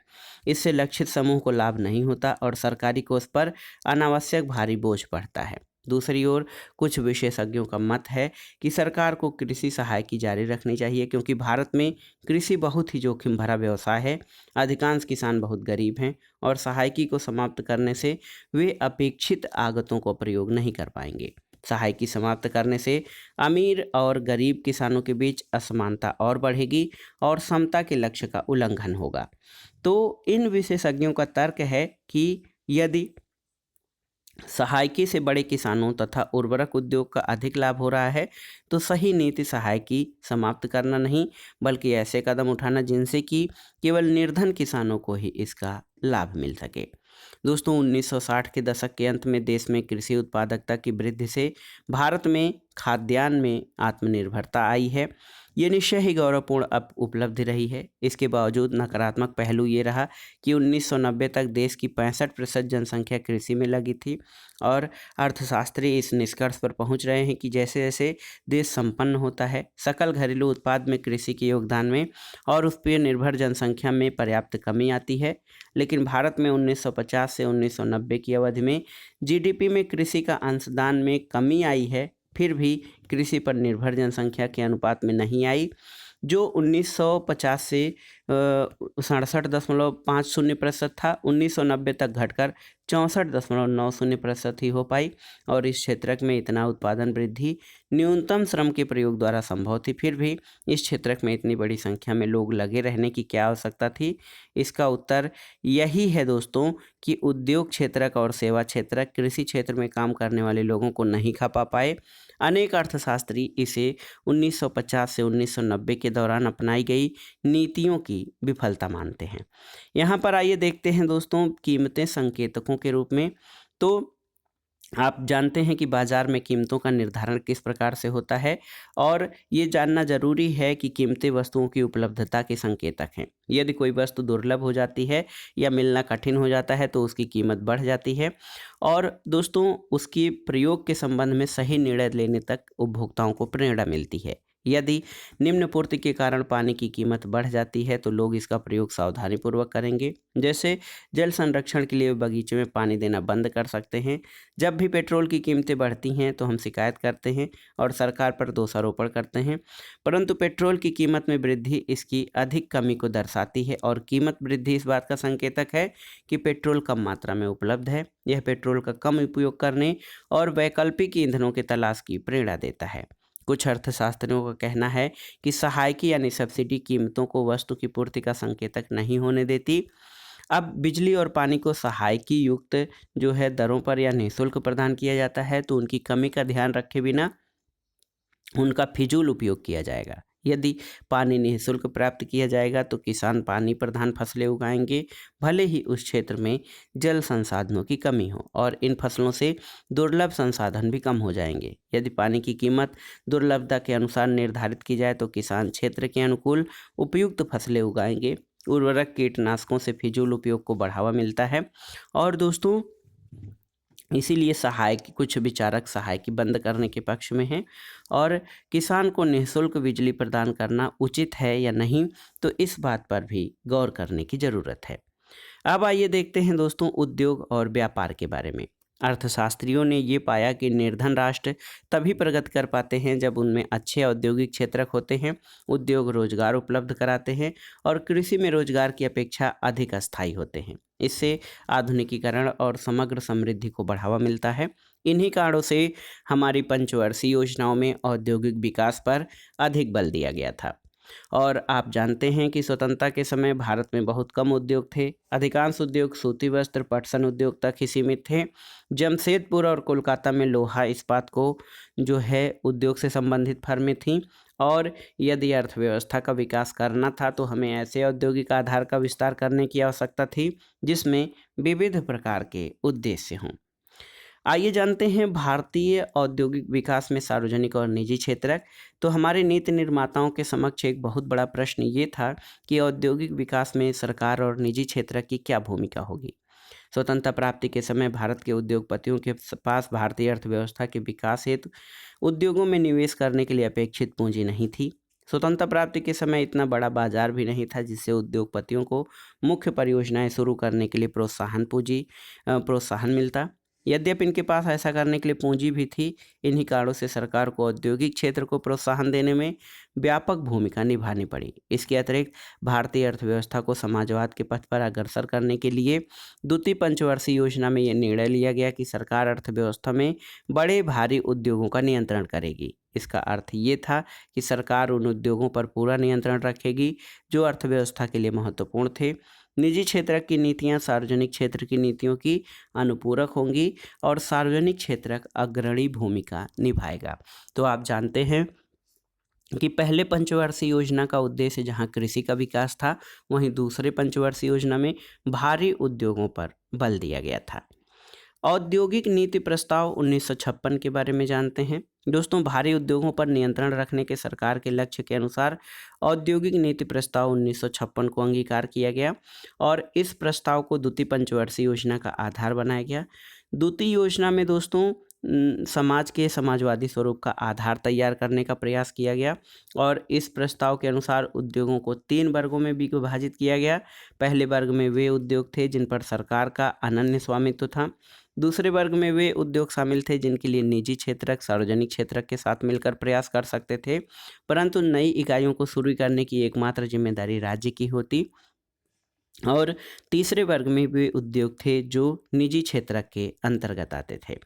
A: इससे लक्षित समूह को लाभ नहीं होता और सरकारी कोष पर अनावश्यक भारी बोझ पड़ता है। दूसरी ओर कुछ विशेषज्ञों का मत है कि सरकार को कृषि सहायकी जारी रखनी चाहिए, क्योंकि भारत में कृषि बहुत ही जोखिम भरा व्यवसाय है। अधिकांश किसान बहुत गरीब हैं और सहायकी को समाप्त करने से वे अपेक्षित आगतों को प्रयोग नहीं कर पाएंगे। सहायकी समाप्त करने से अमीर और गरीब किसानों के बीच असमानता और बढ़ेगी और समता के लक्ष्य का उल्लंघन होगा। तो इन विशेषज्ञों का तर्क है कि यदि सहायकी से बड़े किसानों तथा उर्वरक उद्योग का अधिक लाभ हो रहा है, तो सही नीति सहायकी समाप्त करना नहीं, बल्कि ऐसे कदम उठाना जिनसे कि केवल निर्धन किसानों को ही इसका लाभ मिल सके। दोस्तों, 1960 के दशक के अंत में देश में कृषि उत्पादकता की वृद्धि से भारत में खाद्यान्न में आत्मनिर्भरता आई है। ये निश्चय ही गौरवपूर्ण अब उपलब्धि रही है। इसके बावजूद नकारात्मक पहलू ये रहा कि 1990 तक देश की 65% जनसंख्या कृषि में लगी थी और अर्थशास्त्री इस निष्कर्ष पर पहुंच रहे हैं कि जैसे जैसे देश संपन्न होता है, सकल घरेलू उत्पाद में कृषि के योगदान में और उस पर निर्भर जनसंख्या में पर्याप्त कमी आती है। लेकिन भारत में 1950 से 1990 की अवधि में जीडीपी में कृषि का अंशदान में कमी आई है, फिर भी कृषि पर निर्भर जनसंख्या के अनुपात में नहीं आई, जो 1950 से 67.50% था, 1990 तक घटकर 64.90% ही हो पाई। और इस क्षेत्र में इतना उत्पादन वृद्धि न्यूनतम श्रम के प्रयोग द्वारा संभव थी। फिर भी इस क्षेत्र में इतनी बड़ी संख्या में लोग लगे रहने की क्या आवश्यकता थी? इसका उत्तर यही है दोस्तों कि उद्योग क्षेत्र और सेवा क्षेत्र कृषि क्षेत्र में काम करने वाले लोगों को नहीं खपा पाए। अनेक अर्थशास्त्री इसे 1950 से 1990 के दौरान अपनाई गई नीतियों की विफलता मानते हैं। यहाँ पर आइए देखते हैं दोस्तों कीमतें संकेतकों के रूप में। तो आप जानते हैं कि बाजार में कीमतों का निर्धारण किस प्रकार से होता है और ये जानना जरूरी है कि कीमतें वस्तुओं की उपलब्धता के संकेतक हैं। यदि कोई वस्तु दुर्लभ हो जाती है या मिलना कठिन हो जाता है तो उसकी कीमत बढ़ जाती है और दोस्तों उसकी प्रयोग के संबंध में सही निर्णय लेने तक उपभोक्ताओं को प्रेरणा मिलती है। यदि निम्न पूर्ति के कारण पानी की कीमत बढ़ जाती है तो लोग इसका प्रयोग सावधानीपूर्वक करेंगे। जैसे जल संरक्षण के लिए बगीचे में पानी देना बंद कर सकते हैं। जब भी पेट्रोल की कीमतें बढ़ती हैं तो हम शिकायत करते हैं और सरकार पर दोषारोपण करते हैं, परंतु पेट्रोल की कीमत में वृद्धि इसकी अधिक कमी को दर्शाती है और कीमत वृद्धि इस बात का संकेतक है कि पेट्रोल कम मात्रा में उपलब्ध है। यह पेट्रोल का कम उपयोग करने और वैकल्पिक ईंधनों की तलाश की प्रेरणा देता है। कुछ अर्थशास्त्रियों का कहना है कि सहायकी यानी सब्सिडी कीमतों को वस्तु की पूर्ति का संकेतक नहीं होने देती। अब बिजली और पानी को सहायकी युक्त जो है दरों पर या निःशुल्क प्रदान किया जाता है तो उनकी कमी का ध्यान रखे बिना उनका फिजूल उपयोग किया जाएगा। यदि पानी निःशुल्क प्राप्त किया जाएगा तो किसान पानी प्रधान फसलें उगाएंगे, भले ही उस क्षेत्र में जल संसाधनों की कमी हो, और इन फसलों से दुर्लभ संसाधन भी कम हो जाएंगे। यदि पानी की कीमत दुर्लभता के अनुसार निर्धारित की जाए तो किसान क्षेत्र के अनुकूल उपयुक्त फसलें उगाएंगे। उर्वरक कीटनाशकों से फिजूल उपयोग को बढ़ावा मिलता है और दोस्तों इसीलिए सहायकी कुछ विचारक सहायकी बंद करने के पक्ष में हैं और किसान को निःशुल्क बिजली प्रदान करना उचित है या नहीं, तो इस बात पर भी गौर करने की ज़रूरत है। अब आइए देखते हैं दोस्तों उद्योग और व्यापार के बारे में। अर्थशास्त्रियों ने ये पाया कि निर्धन राष्ट्र तभी प्रगति कर पाते हैं जब उनमें अच्छे औद्योगिक क्षेत्र होते हैं, उद्योग रोजगार उपलब्ध कराते हैं और कृषि में रोजगार की अपेक्षा अधिक अस्थायी होते हैं। इससे आधुनिकीकरण और समग्र समृद्धि को बढ़ावा मिलता है। इन्हीं कारणों से हमारी पंचवर्षीय योजनाओं में औद्योगिक विकास पर अधिक बल दिया गया था। और आप जानते हैं कि स्वतंत्रता के समय भारत में बहुत कम उद्योग थे। अधिकांश उद्योग सूती वस्त्र पटसन उद्योग तक ही सीमित थे। जमशेदपुर और कोलकाता में लोहा इस्पात को जो है उद्योग से संबंधित फर्में थीं और यदि अर्थव्यवस्था का विकास करना था तो हमें ऐसे औद्योगिक आधार का विस्तार करने की आवश्यकता थी जिसमें विविध प्रकार के उद्देश्य हों। आइए जानते हैं भारतीय औद्योगिक विकास में सार्वजनिक और निजी क्षेत्र। तो हमारे नीति निर्माताओं के समक्ष एक बहुत बड़ा प्रश्न ये था कि औद्योगिक विकास में सरकार और निजी क्षेत्र की क्या भूमिका होगी। स्वतंत्रता प्राप्ति के समय भारत के उद्योगपतियों के पास भारतीय अर्थव्यवस्था के विकास हेतु उद्योगों में निवेश करने के लिए अपेक्षित पूंजी नहीं थी। स्वतंत्रता प्राप्ति के समय इतना बड़ा बाजार भी नहीं था जिससे उद्योगपतियों को मुख्य परियोजनाएं शुरू करने के लिए प्रोत्साहन मिलता। यद्यपि इनके पास ऐसा करने के लिए पूंजी भी थी, इन्हीं कारणों से सरकार को औद्योगिक क्षेत्र को प्रोत्साहन देने में व्यापक भूमिका निभानी पड़ी। इसके अतिरिक्त भारतीय अर्थव्यवस्था को समाजवाद के पथ पर अग्रसर करने के लिए द्वितीय पंचवर्षीय योजना में यह निर्णय लिया गया कि सरकार अर्थव्यवस्था में बड़े भारी उद्योगों का नियंत्रण करेगी। इसका अर्थ ये था कि सरकार उन उद्योगों पर पूरा नियंत्रण रखेगी जो अर्थव्यवस्था के लिए महत्वपूर्ण थे। निजी क्षेत्र की नीतियां सार्वजनिक क्षेत्र की नीतियों की अनुपूरक होंगी और सार्वजनिक क्षेत्र अग्रणी भूमिका निभाएगा। तो आप जानते हैं कि पहले पंचवर्षीय योजना का उद्देश्य जहां कृषि का विकास था, वहीं दूसरे पंचवर्षीय योजना में भारी उद्योगों पर बल दिया गया था। औद्योगिक नीति प्रस्ताव 1956 के बारे में जानते हैं। दोस्तों, भारी उद्योगों पर नियंत्रण रखने के सरकार के लक्ष्य के अनुसार औद्योगिक नीति प्रस्ताव 1956 को अंगीकार किया गया और इस प्रस्ताव को द्वितीय पंचवर्षीय योजना का आधार बनाया गया। द्वितीय योजना में दोस्तों समाज के समाजवादी स्वरूप का आधार तैयार करने का प्रयास किया गया और इस प्रस्ताव के अनुसार उद्योगों को 3 वर्गों में भी विभाजित किया गया। पहले वर्ग में वे उद्योग थे जिन पर सरकार का अनन्य स्वामित्व था। दूसरे वर्ग में वे उद्योग शामिल थे जिनके लिए निजी क्षेत्रक सार्वजनिक क्षेत्रक के साथ मिलकर प्रयास कर सकते थे, परंतु नई इकाइयों को शुरू करने की एकमात्र जिम्मेदारी राज्य की होती। और तीसरे वर्ग में वे उद्योग थे जो निजी क्षेत्रक के अंतर्गत आते थे।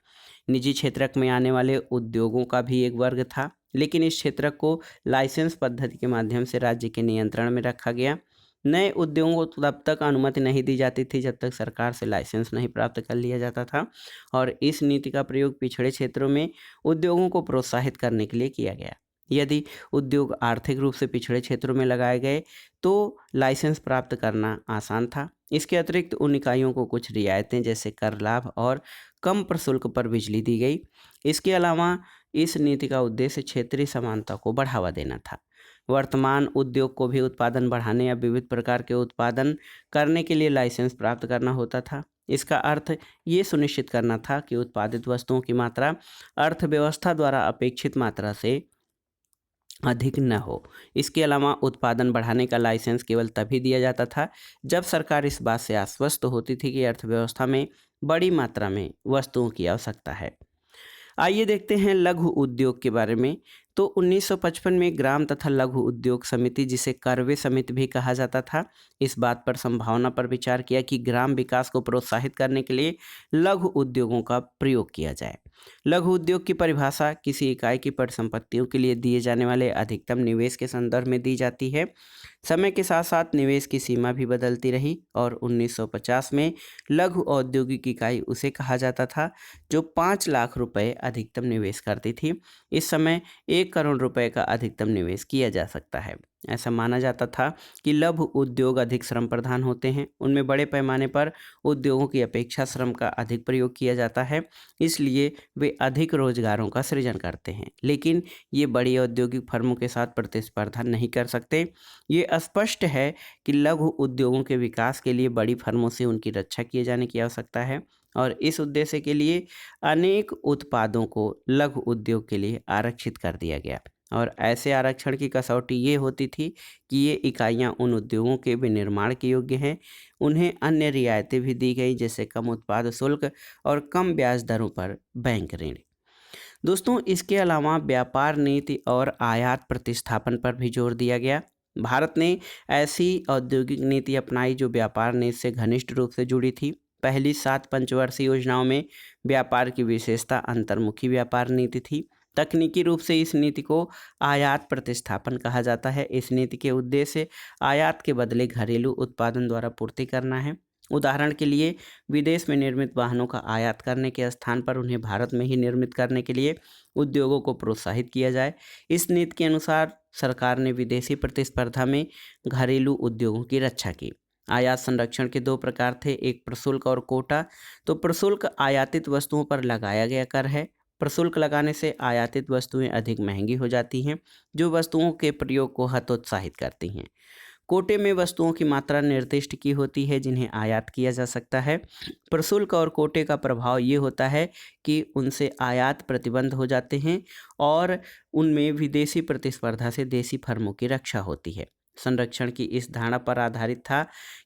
A: निजी क्षेत्रक में आने वाले उद्योगों का भी एक वर्ग था, लेकिन इस क्षेत्रक को लाइसेंस पद्धति के माध्यम से राज्य के नियंत्रण में रखा गया। नए उद्योगों को तब तक अनुमति नहीं दी जाती थी जब तक सरकार से लाइसेंस नहीं प्राप्त कर लिया जाता था और इस नीति का प्रयोग पिछड़े क्षेत्रों में उद्योगों को प्रोत्साहित करने के लिए किया गया। यदि उद्योग आर्थिक रूप से पिछड़े क्षेत्रों में लगाए गए तो लाइसेंस प्राप्त करना आसान था। इसके अतिरिक्त उन इकाइयों को कुछ रियायतें जैसे कर लाभ और कम प्रशुल्क पर बिजली दी गई। इसके अलावा इस नीति का उद्देश्य क्षेत्रीय समानता को बढ़ावा देना था। वर्तमान उद्योग को भी उत्पादन बढ़ाने या विविध प्रकार के उत्पादन करने के लिए लाइसेंस प्राप्त करना होता था। इसका अर्थ ये सुनिश्चित करना था कि उत्पादित वस्तुओं की मात्रा अर्थव्यवस्था द्वारा अपेक्षित मात्रा से अधिक न हो। इसके अलावा उत्पादन बढ़ाने का लाइसेंस केवल तभी दिया जाता था जब सरकार इस बात से आश्वस्त होती थी कि अर्थव्यवस्था में बड़ी मात्रा में वस्तुओं की आवश्यकता है। आइए देखते हैं लघु उद्योग के बारे में। तो 1955 में ग्राम तथा लघु उद्योग समिति, जिसे करवे समिति भी कहा जाता था, इस बात पर संभावना पर विचार किया कि ग्राम विकास को प्रोत्साहित करने के लिए लघु उद्योगों का प्रयोग किया जाए। लघु उद्योग की परिभाषा किसी इकाई की परिसंपत्तियों के लिए दिए जाने वाले अधिकतम निवेश के संदर्भ में दी जाती है। समय के साथ साथ निवेश की सीमा भी बदलती रही और 1950 में लघु औद्योगिक इकाई उसे कहा जाता था जो 5 लाख रुपए अधिकतम निवेश करती थी। इस समय 1 करोड़ रुपए का अधिकतम निवेश किया जा सकता है। ऐसा माना जाता था कि लघु उद्योग अधिक श्रम प्रधान होते हैं, उनमें बड़े पैमाने पर उद्योगों की अपेक्षा श्रम का अधिक प्रयोग किया जाता है, इसलिए वे अधिक रोजगारों का सृजन करते हैं। लेकिन ये बड़ी औद्योगिक फर्मों के साथ प्रतिस्पर्धा नहीं कर सकते। ये स्पष्ट है कि लघु उद्योगों के विकास के लिए बड़ी फर्मों से उनकी रक्षा किए जाने की आवश्यकता है और इस उद्देश्य के लिए अनेक उत्पादों को लघु उद्योग के लिए आरक्षित कर दिया गया और ऐसे आरक्षण की कसौटी ये होती थी कि ये इकाइयाँ उन उद्योगों के विनिर्माण के योग्य हैं। उन्हें अन्य रियायतें भी दी गई जैसे कम उत्पाद शुल्क और कम ब्याज दरों पर बैंक ऋण। दोस्तों, इसके अलावा व्यापार नीति और आयात प्रतिस्थापन पर भी जोर दिया गया। भारत ने ऐसी औद्योगिक नीति अपनाई जो व्यापार नीति से घनिष्ठ रूप से जुड़ी थी। पहली 7 पंचवर्षीय योजनाओं में व्यापार की विशेषता अंतर्मुखी व्यापार नीति थी। तकनीकी रूप से इस नीति को आयात प्रतिस्थापन कहा जाता है। इस नीति के उद्देश्य आयात के बदले घरेलू उत्पादन द्वारा पूर्ति करना है। उदाहरण के लिए, विदेश में निर्मित वाहनों का आयात करने के स्थान पर उन्हें भारत में ही निर्मित करने के लिए उद्योगों को प्रोत्साहित किया जाए। इस नीति के अनुसार सरकार ने विदेशी प्रतिस्पर्धा में घरेलू उद्योगों की रक्षा की। आयात संरक्षण के 2 प्रकार थे, एक प्रशुल्क और कोटा। तो प्रशुल्क आयातित वस्तुओं पर लगाया गया कर है। प्रशुल्क लगाने से आयातित वस्तुएं अधिक महंगी हो जाती हैं, जो वस्तुओं के प्रयोग को हतोत्साहित करती हैं। कोटे में वस्तुओं की मात्रा निर्दिष्ट की होती है जिन्हें आयात किया जा सकता है। प्रशुल्क और कोटे का प्रभाव ये होता है कि उनसे आयात प्रतिबंध हो जाते हैं और उनमें विदेशी प्रतिस्पर्धा से देसी फर्मों की रक्षा होती है। संरक्षण की इस धारणा पर आधारित था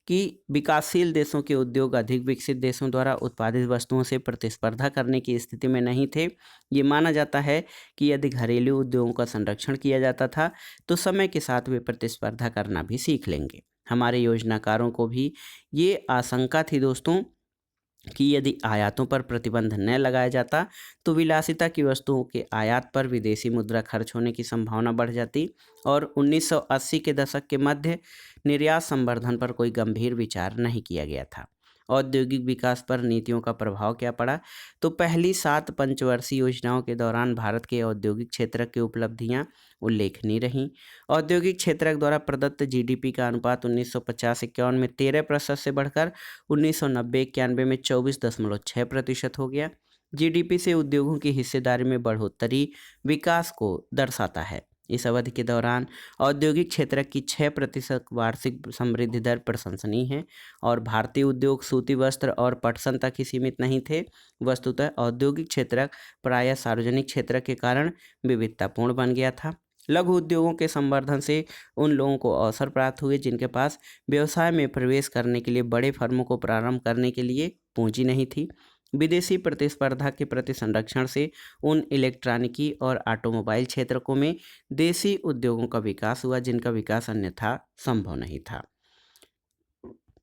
A: कि विकासशील देशों के उद्योग अधिक विकसित देशों द्वारा उत्पादित वस्तुओं से प्रतिस्पर्धा करने की स्थिति में नहीं थे। ये माना जाता है कि यदि घरेलू उद्योगों का संरक्षण किया जाता था तो समय के साथ वे प्रतिस्पर्धा करना भी सीख लेंगे। हमारे योजनाकारों को भी ये आशंका थी दोस्तों कि यदि आयातों पर प्रतिबंध न लगाया जाता तो विलासिता की वस्तुओं के आयात पर विदेशी मुद्रा खर्च होने की संभावना बढ़ जाती और 1980 के दशक के मध्य निर्यात संवर्धन पर कोई गंभीर विचार नहीं किया गया था। औद्योगिक विकास पर नीतियों का प्रभाव क्या पड़ा? तो पहली 7 पंचवर्षीय योजनाओं के दौरान भारत के औद्योगिक क्षेत्र की उपलब्धियां उल्लेखनीय रहीं। औद्योगिक क्षेत्र द्वारा प्रदत्त जीडीपी का अनुपात 1950-51 में 13% से बढ़कर 1990-91 में 24.6% हो गया। जीडीपी से उद्योगों की हिस्सेदारी में बढ़ोतरी विकास को दर्शाता है। इस अवधि के दौरान औद्योगिक क्षेत्र की 6% वार्षिक समृद्धि दर प्रशंसनीय है और भारतीय उद्योग सूती वस्त्र और पटसन तक ही सीमित नहीं थे। वस्तुतः औद्योगिक क्षेत्र प्रायः सार्वजनिक क्षेत्र के कारण विविधतापूर्ण बन गया था। लघु उद्योगों के संवर्धन से उन लोगों को अवसर प्राप्त हुए जिनके पास व्यवसाय में प्रवेश करने के लिए बड़े फर्मों को प्रारंभ करने के लिए पूंजी नहीं थी। विदेशी प्रतिस्पर्धा के प्रति संरक्षण से उन इलेक्ट्रॉनिकी और ऑटोमोबाइल क्षेत्रों में देसी उद्योगों का विकास हुआ जिनका विकास अन्यथा संभव नहीं था।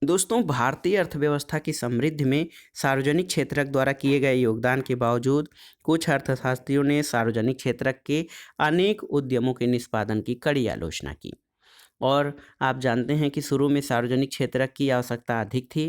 A: दोस्तों, भारतीय अर्थव्यवस्था की समृद्धि में सार्वजनिक क्षेत्र द्वारा किए गए योगदान के बावजूद कुछ अर्थशास्त्रियों ने सार्वजनिक क्षेत्र के अनेक उद्यमों के निष्पादन की कड़ी आलोचना की। और आप जानते हैं कि शुरू में सार्वजनिक क्षेत्र की आवश्यकता अधिक थी।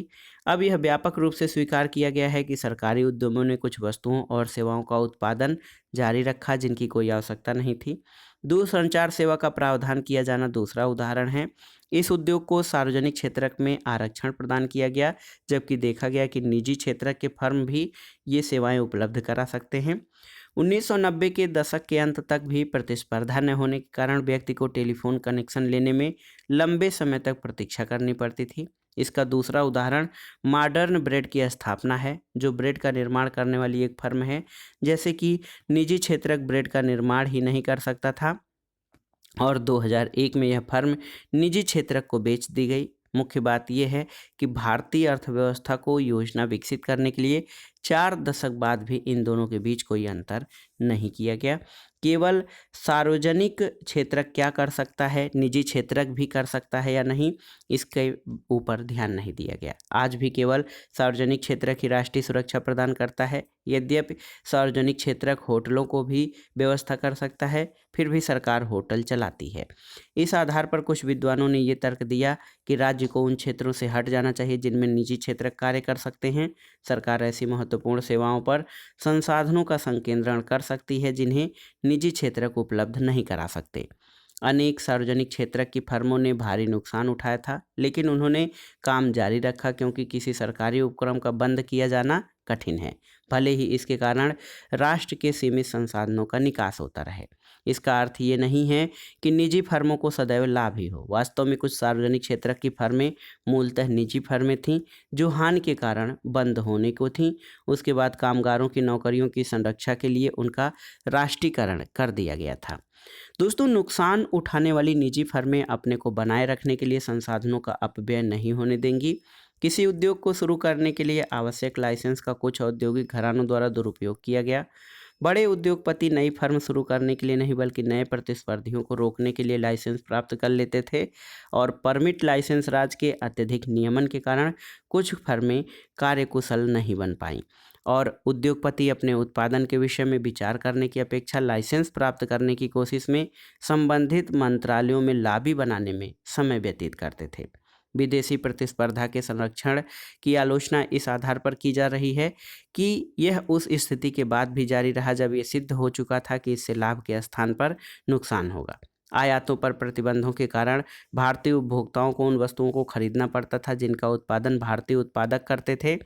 A: अब यह व्यापक रूप से स्वीकार किया गया है कि सरकारी उद्यमों ने कुछ वस्तुओं और सेवाओं का उत्पादन जारी रखा जिनकी कोई आवश्यकता नहीं थी। दूरसंचार सेवा का प्रावधान किया जाना दूसरा उदाहरण है। इस उद्योग को सार्वजनिक क्षेत्र में आरक्षण प्रदान किया गया जबकि देखा गया कि निजी क्षेत्र के फर्म भी ये सेवाएं उपलब्ध करा सकते हैं। 1990 के दशक के अंत तक भी प्रतिस्पर्धा न होने के कारण व्यक्ति को टेलीफोन कनेक्शन लेने में लंबे समय तक प्रतीक्षा करनी पड़ती थी। इसका दूसरा उदाहरण मॉडर्न ब्रेड की स्थापना है, जो ब्रेड का निर्माण करने वाली एक फर्म है। जैसे कि निजी क्षेत्र ब्रेड का निर्माण ही नहीं कर सकता था और 2001 में यह फर्म निजी क्षेत्र को बेच दी गई। मुख्य बात यह है कि भारतीय अर्थव्यवस्था को योजना विकसित करने के लिए 4 दशक बाद भी इन दोनों के बीच कोई अंतर नहीं किया गया। केवल सार्वजनिक क्षेत्र क्या कर सकता है, निजी क्षेत्र भी कर सकता है या नहीं, इसके ऊपर ध्यान नहीं दिया गया। आज भी केवल सार्वजनिक क्षेत्र की राष्ट्रीय सुरक्षा प्रदान करता है। यद्यपि सार्वजनिक क्षेत्र होटलों को भी व्यवस्था कर सकता है, फिर भी सरकार होटल चलाती है। इस आधार पर कुछ विद्वानों ने ये तर्क दिया कि राज्य को उन क्षेत्रों से हट जाना चाहिए जिनमें निजी क्षेत्र कार्य कर सकते हैं। सरकार ऐसी महत्वपूर्ण सेवाओं पर संसाधनों का संकेंद्रण कर सकती है जिन्हें निजी क्षेत्र को उपलब्ध नहीं करा सकते। अनेक सार्वजनिक क्षेत्र की फर्मों ने भारी नुकसान उठाया था, लेकिन उन्होंने काम जारी रखा क्योंकि किसी सरकारी उपक्रम का बंद किया जाना कठिन है, भले ही इसके कारण राष्ट्र के सीमित संसाधनों का निकास होता रहे। इसका अर्थ ये नहीं है कि निजी फर्मों को सदैव लाभ ही हो। वास्तव में कुछ सार्वजनिक क्षेत्र की फर्में मूलतः निजी फर्में थीं जो हानि के कारण बंद होने को थीं। उसके बाद कामगारों की नौकरियों की संरक्षा के लिए उनका राष्ट्रीयकरण कर दिया गया था। दोस्तों, नुकसान उठाने वाली निजी फर्में अपने को बनाए रखने के लिए संसाधनों का अपव्यय नहीं होने देंगी। किसी उद्योग को शुरू करने के लिए आवश्यक लाइसेंस का कुछ औद्योगिक घरानों द्वारा दुरुपयोग किया गया। बड़े उद्योगपति नई फर्म शुरू करने के लिए नहीं बल्कि नए प्रतिस्पर्धियों को रोकने के लिए लाइसेंस प्राप्त कर लेते थे और परमिट लाइसेंस राज के अत्यधिक नियमन के कारण कुछ फर्में कार्यकुशल नहीं बन पाईं और उद्योगपति अपने उत्पादन के विषय में विचार करने की अपेक्षा लाइसेंस प्राप्त करने की कोशिश में संबंधित मंत्रालयों में लॉबी बनाने में समय व्यतीत करते थे। विदेशी प्रतिस्पर्धा के संरक्षण की आलोचना इस आधार पर की जा रही है कि यह उस स्थिति के बाद भी जारी रहा जब ये सिद्ध हो चुका था कि इससे लाभ के स्थान पर नुकसान होगा। आयातों पर प्रतिबंधों के कारण भारतीय उपभोक्ताओं को उन वस्तुओं को खरीदना पड़ता था जिनका उत्पादन भारतीय उत्पादक करते थे।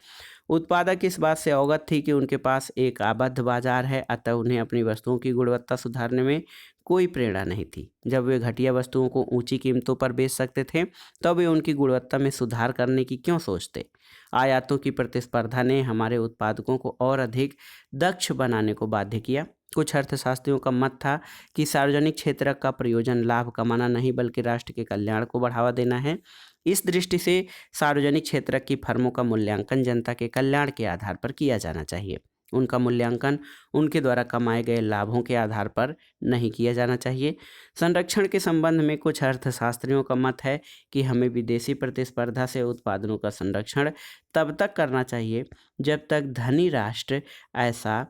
A: उत्पादक इस बात से अवगत थी कि उनके पास एक आबद्ध बाजार है, अतः उन्हें अपनी वस्तुओं की गुणवत्ता सुधारने में कोई प्रेरणा नहीं थी। जब वे घटिया वस्तुओं को ऊंची कीमतों पर बेच सकते थे तब वे उनकी गुणवत्ता में सुधार करने की क्यों सोचते। आयातों की प्रतिस्पर्धा ने हमारे उत्पादकों को और अधिक दक्ष बनाने को बाध्य किया। कुछ अर्थशास्त्रियों का मत था कि सार्वजनिक क्षेत्र का प्रयोजन लाभ कमाना नहीं बल्कि राष्ट्र के कल्याण को बढ़ावा देना है। इस दृष्टि से सार्वजनिक क्षेत्र की फर्मों का मूल्यांकन जनता के कल्याण के आधार पर किया जाना चाहिए। उनका मूल्यांकन उनके द्वारा कमाए गए लाभों के आधार पर नहीं किया जाना चाहिए। संरक्षण के संबंध में कुछ अर्थशास्त्रियों का मत है कि हमें विदेशी प्रतिस्पर्धा से उत्पादनों का संरक्षण तब तक करना चाहिए जब तक धनी राष्ट्र ऐसा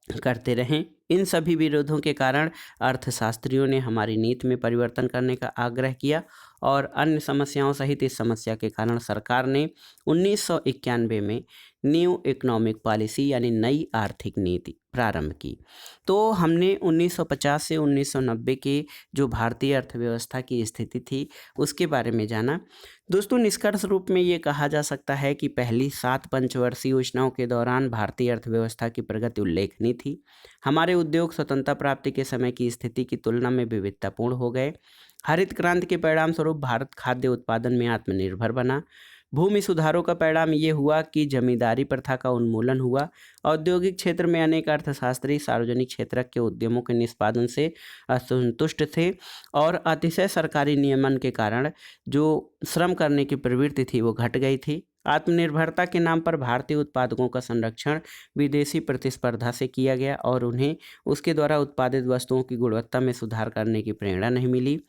A: करते रहें। इन सभी विरोधों के कारण अर्थशास्त्रियों ने हमारी नीति में परिवर्तन करने का आग्रह किया और अन्य समस्याओं सहित इस समस्या के कारण सरकार ने 1991 में न्यू इकोनॉमिक पॉलिसी यानी नई आर्थिक नीति प्रारंभ की। तो हमने 1950 से 1990 के जो भारतीय अर्थव्यवस्था की स्थिति थी उसके बारे में जाना। दोस्तों, निष्कर्ष रूप में ये कहा जा सकता है कि पहली 7 पंचवर्षीय योजनाओं के दौरान भारतीय अर्थव्यवस्था की प्रगति उल्लेखनीय थी। हमारे उद्योग स्वतंत्रता प्राप्ति के समय की स्थिति की तुलना में विविधतापूर्ण हो गए। हरित क्रांति के परिणाम स्वरूप भारत खाद्य उत्पादन में आत्मनिर्भर बना। भूमि सुधारों का परिणाम ये हुआ कि जमींदारी प्रथा का उन्मूलन हुआ। औद्योगिक क्षेत्र में अनेक अर्थशास्त्री सार्वजनिक क्षेत्र के उद्यमों के निष्पादन से असंतुष्ट थे और अतिशय सरकारी नियमन के कारण जो श्रम करने की प्रवृत्ति थी वो घट गई थी। आत्मनिर्भरता के नाम पर भारतीय उत्पादकों का संरक्षण विदेशी प्रतिस्पर्धा से किया गया और उन्हें उसके द्वारा उत्पादित वस्तुओं की गुणवत्ता में सुधार करने की प्रेरणा नहीं मिली।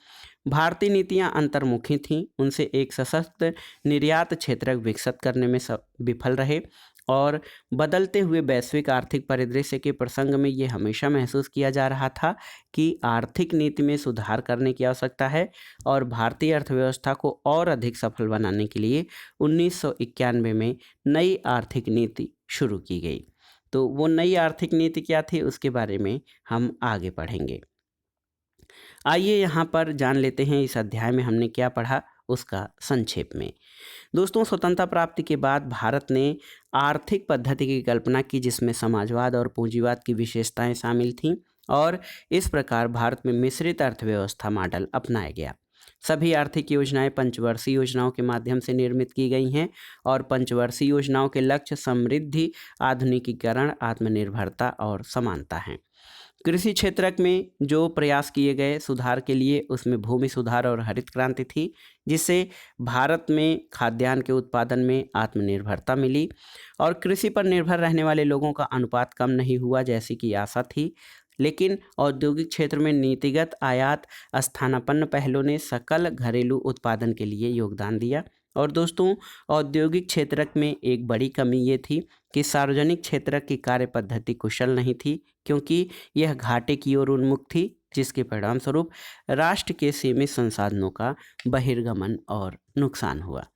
A: भारतीय नीतियां अंतर्मुखी थीं, उनसे एक सशक्त निर्यात क्षेत्र विकसित करने में विफल रहे और बदलते हुए वैश्विक आर्थिक परिदृश्य के प्रसंग में ये हमेशा महसूस किया जा रहा था कि आर्थिक नीति में सुधार करने की आवश्यकता है और भारतीय अर्थव्यवस्था को और अधिक सफल बनाने के लिए 1991 में नई आर्थिक नीति शुरू की गई। तो वो नई आर्थिक नीति क्या थी उसके बारे में हम आगे पढ़ेंगे। आइए यहाँ पर जान लेते हैं इस अध्याय में हमने क्या पढ़ा उसका संक्षेप में। दोस्तों, स्वतंत्रता प्राप्ति के बाद भारत ने आर्थिक पद्धति की कल्पना की जिसमें समाजवाद और पूंजीवाद की विशेषताएं शामिल थीं और इस प्रकार भारत में मिश्रित अर्थव्यवस्था मॉडल अपनाया गया। सभी आर्थिक योजनाएं पंचवर्षीय योजनाओं के माध्यम से निर्मित की गई हैं और पंचवर्षीय योजनाओं के लक्ष्य समृद्धि, आधुनिकीकरण, आत्मनिर्भरता और समानता हैं। कृषि क्षेत्र में जो प्रयास किए गए सुधार के लिए उसमें भूमि सुधार और हरित क्रांति थी जिससे भारत में खाद्यान्न के उत्पादन में आत्मनिर्भरता मिली और कृषि पर निर्भर रहने वाले लोगों का अनुपात कम नहीं हुआ जैसी कि आशा थी। लेकिन औद्योगिक क्षेत्र में नीतिगत आयात स्थानापन्न पहलों ने सकल घरेलू उत्पादन के लिए योगदान दिया। और दोस्तों, औद्योगिक क्षेत्र में एक बड़ी कमी ये थी कि सार्वजनिक क्षेत्र की कार्य पद्धति कुशल नहीं थी क्योंकि यह घाटे की ओर उन्मुख थी जिसके परिणाम स्वरूप राष्ट्र के सीमित संसाधनों का बहिर्गमन और नुकसान हुआ।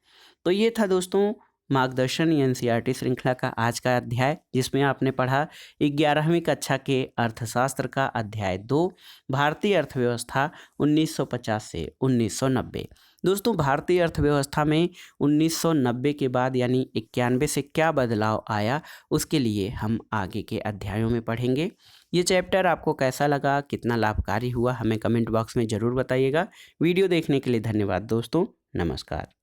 A: तो ये था दोस्तों मार्गदर्शन एनसीईआरटी श्रृंखला का आज का अध्याय जिसमें आपने पढ़ा 11वीं कक्षा के अर्थशास्त्र का अध्याय 2 भारतीय अर्थव्यवस्था 1950 से 1990। दोस्तों, भारतीय अर्थव्यवस्था में 1990 के बाद यानी 91 से क्या बदलाव आया उसके लिए हम आगे के अध्यायों में पढ़ेंगे। ये चैप्टर आपको कैसा लगा, कितना लाभकारी हुआ, हमें कमेंट बॉक्स में ज़रूर बताइएगा। वीडियो देखने के लिए धन्यवाद दोस्तों, नमस्कार।